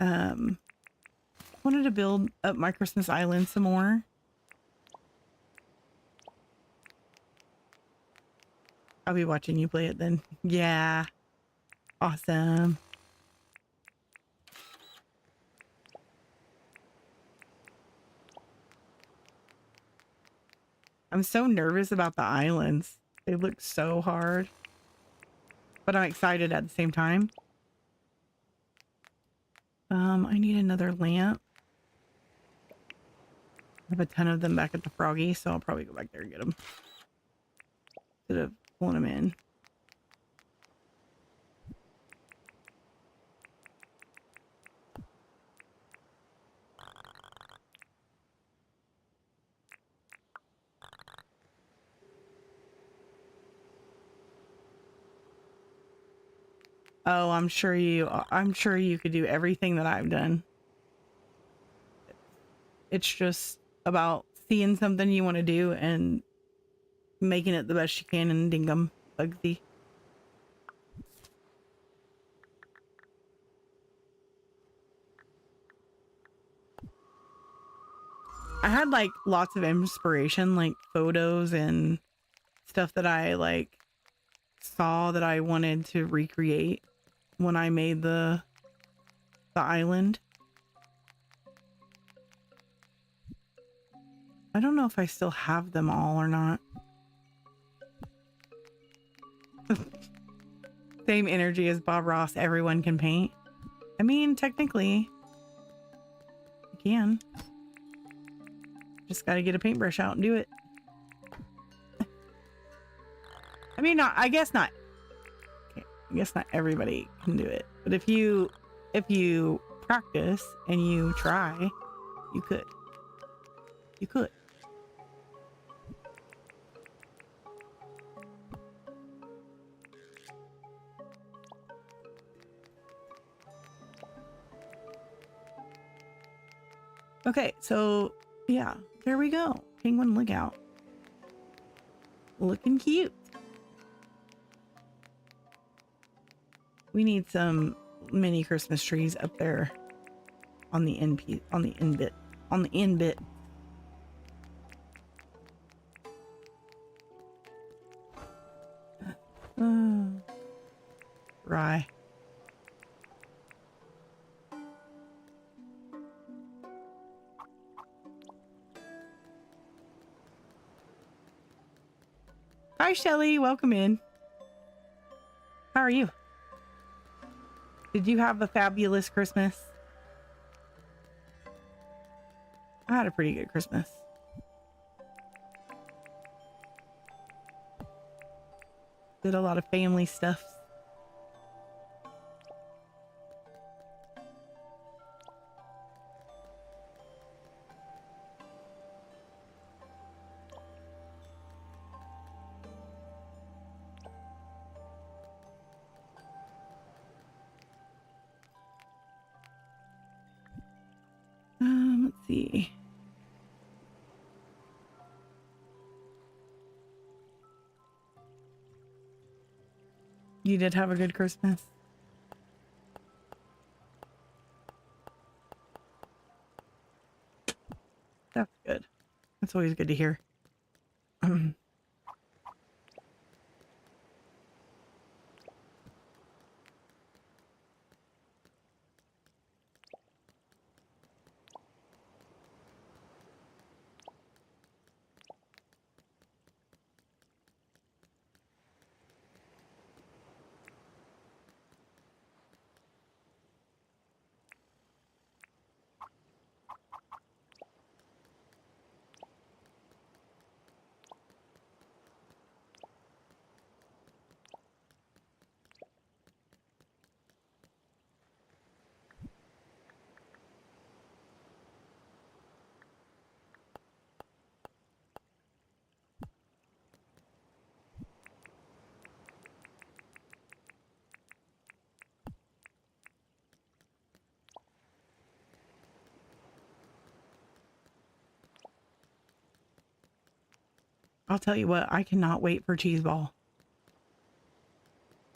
Wanted to build up my Christmas island some more. I'll be watching you play it then. Yeah. Awesome. I'm so nervous about the islands. They look so hard. But I'm excited at the same time. I need another lamp. I have a ton of them back at the Froggy, so I'll probably go back there and get them. Instead of pulling them in. Oh, I'm sure you could do everything that I've done. It's just about seeing something you want to do and making it the best you can in Dinkum, Bugsy. I had like lots of inspiration, like photos and stuff that I like saw that I wanted to recreate when I made the island. I don't know if I still have them all or not. Same energy as Bob Ross, everyone can paint. I mean, technically, you can. Just got to get a paintbrush out and do it. I mean, I guess not. Okay, I guess not everybody can do it. But if you practice and you try, you could. You could. Okay, so yeah, there we go. Penguin lookout. Looking cute. We need some mini Christmas trees up there on the end bit. Rye. Hi, Shelly. Welcome in. How are you? Did you have a fabulous Christmas? I had a pretty good Christmas. Did a lot of family stuff. Let's see. You did have a good Christmas. That's good. That's always good to hear. I'll tell you what, I cannot wait for cheese ball.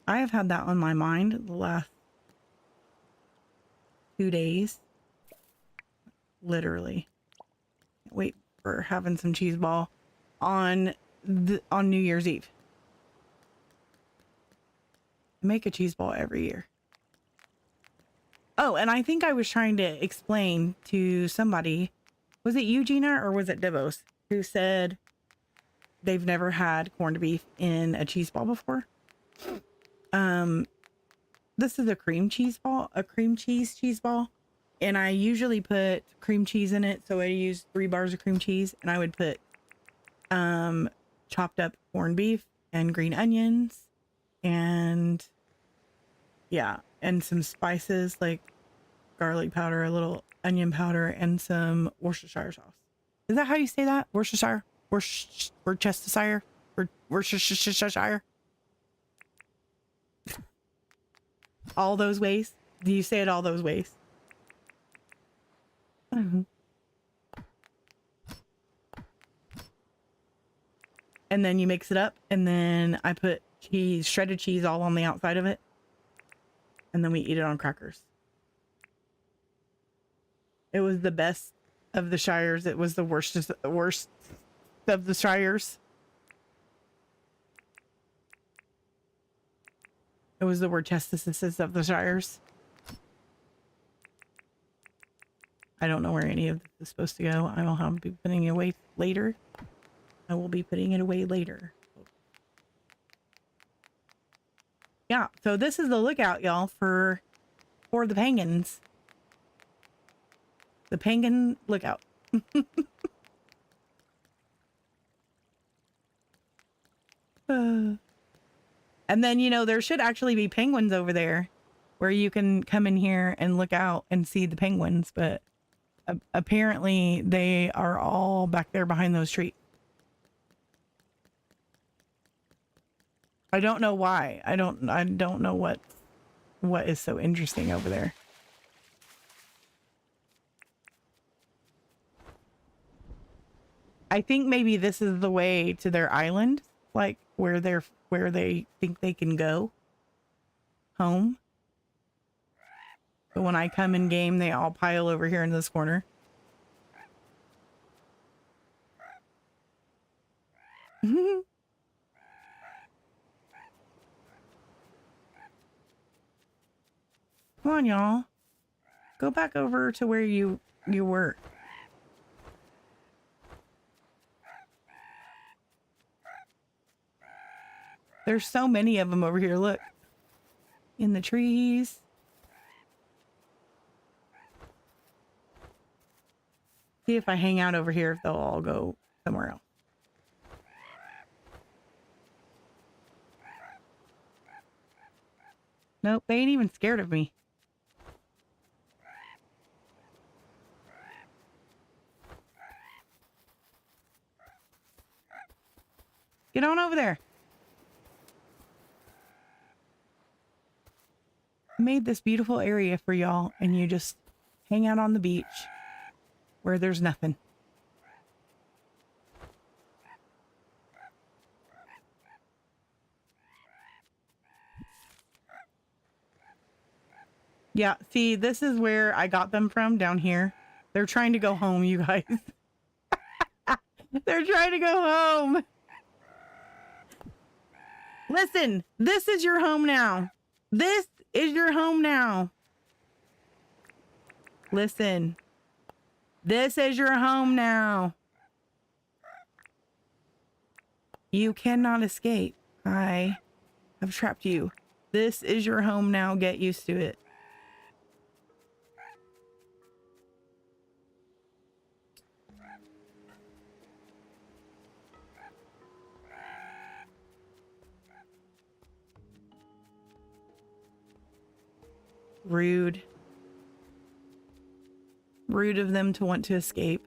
I have had that on my mind the last 2 days. Literally. Wait for having some cheese ball on New Year's Eve. I make a cheese ball every year. Oh, and I think I was trying to explain to somebody, was it you, Gina, or was it Devos, who said they've never had corned beef in a cheese ball before? This is a cream cheese ball, a cream cheese ball. And I usually put cream cheese in it. So I use 3 bars of cream cheese, and I would put chopped up corned beef and green onions and yeah, and some spices like garlic powder, a little onion powder, and some Worcestershire sauce. Is that how you say that? Worcestershire? Worcestershire? Worcestershire? All those ways? Do you say it all those ways? Mm-hmm. And then you mix it up, and then I put cheese, shredded cheese, all on the outside of it, and then we eat it on crackers. It was the best of the shires. It was the worst of the shires. It was the Worcestershire of the shires. I don't know where any of this is supposed to go. I will be putting it away later. I will be putting it away later. Yeah, so this is the lookout, y'all, for the penguins. The penguin lookout. And then, you know, there should actually be penguins over there where you can come in here and look out and see the penguins, but apparently they are all back there behind those trees. I don't know why. I don't know what is so interesting over there. I think maybe this is the way to their island, like where they think they can go home. But when I come in game, they all pile over here in this corner. Come on, y'all. Go back over to where you were. There's so many of them over here. Look. In the trees. See if I hang out over here, if they'll all go somewhere else. Nope, they ain't even scared of me. Get on over there. I made this beautiful area for y'all, and you just hang out on the beach where there's nothing. Yeah, see, this is where I got them from, down here. They're trying to go home, you guys. They're trying to go home. Listen, this is your home now. This is your home now. Listen, this is your home now. You cannot escape. I have trapped you. This is your home now. Get used to it. Rude. Rude of them to want to escape.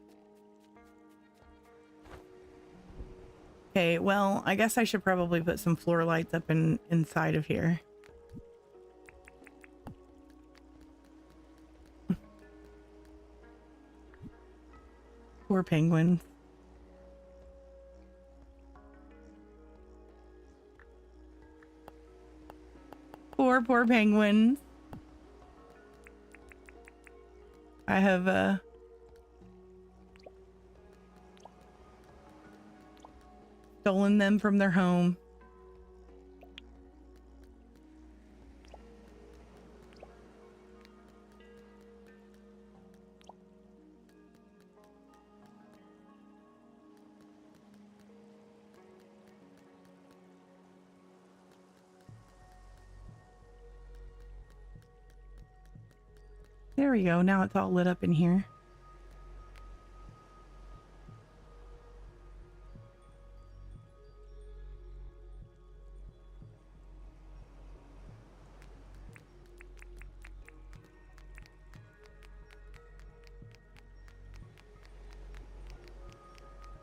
Okay, well, I guess I should probably put some floor lights up inside of here. Poor penguins. Poor penguins. I have stolen them from their home. There we go. Now it's all lit up in here.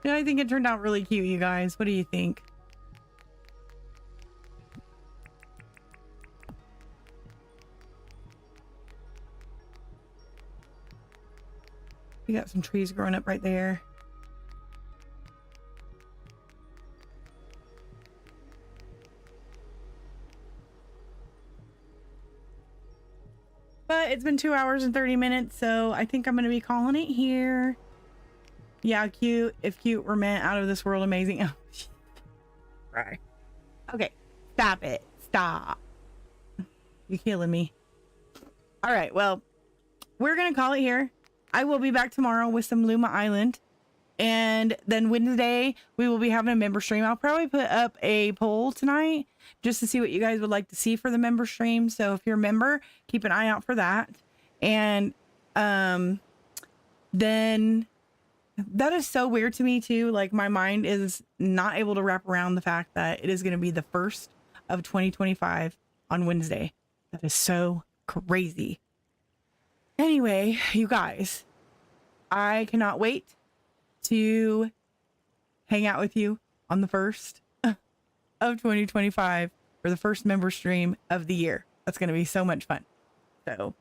Yeah, I think it turned out really cute, you guys. What do you think? We got some trees growing up right there. But it's been 2 hours and 30 minutes, so I think I'm going to be calling it here. Yeah, cute. If cute were meant out of this world amazing. Oh, right. Okay. Stop it. Stop. You're killing me. All right. Well, we're going to call it here. I will be back tomorrow with some Luma Island. And then Wednesday, we will be having a member stream. I'll probably put up a poll tonight just to see what you guys would like to see for the member stream. So if you're a member, keep an eye out for that. And then that is so weird to me too. Like my mind is not able to wrap around the fact that it is going to be the 1st of 2025 on Wednesday. That is so crazy. Anyway, you guys, I cannot wait to hang out with you on the 1st of 2025 for the first member stream of the year. That's going to be so much fun. So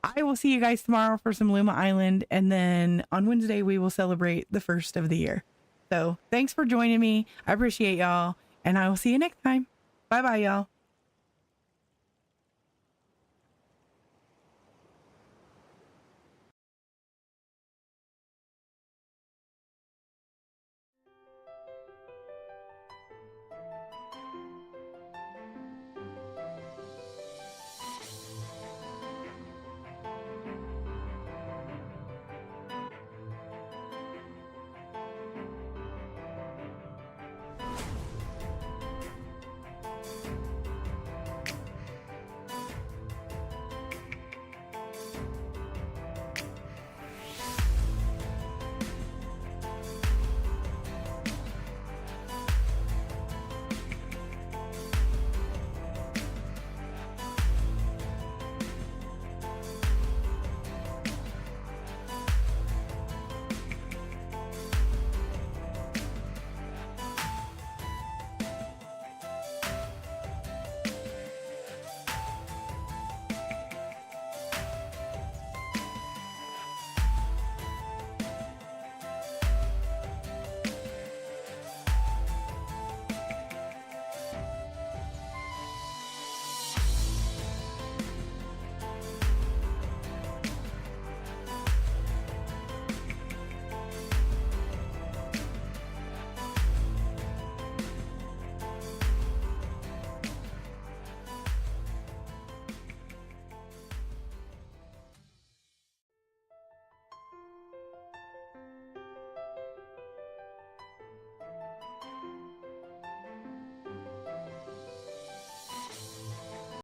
I will see you guys tomorrow for some Luma Island. And then on Wednesday, we will celebrate the 1st of the year. So thanks for joining me. I appreciate y'all. And I will see you next time. Bye-bye, y'all.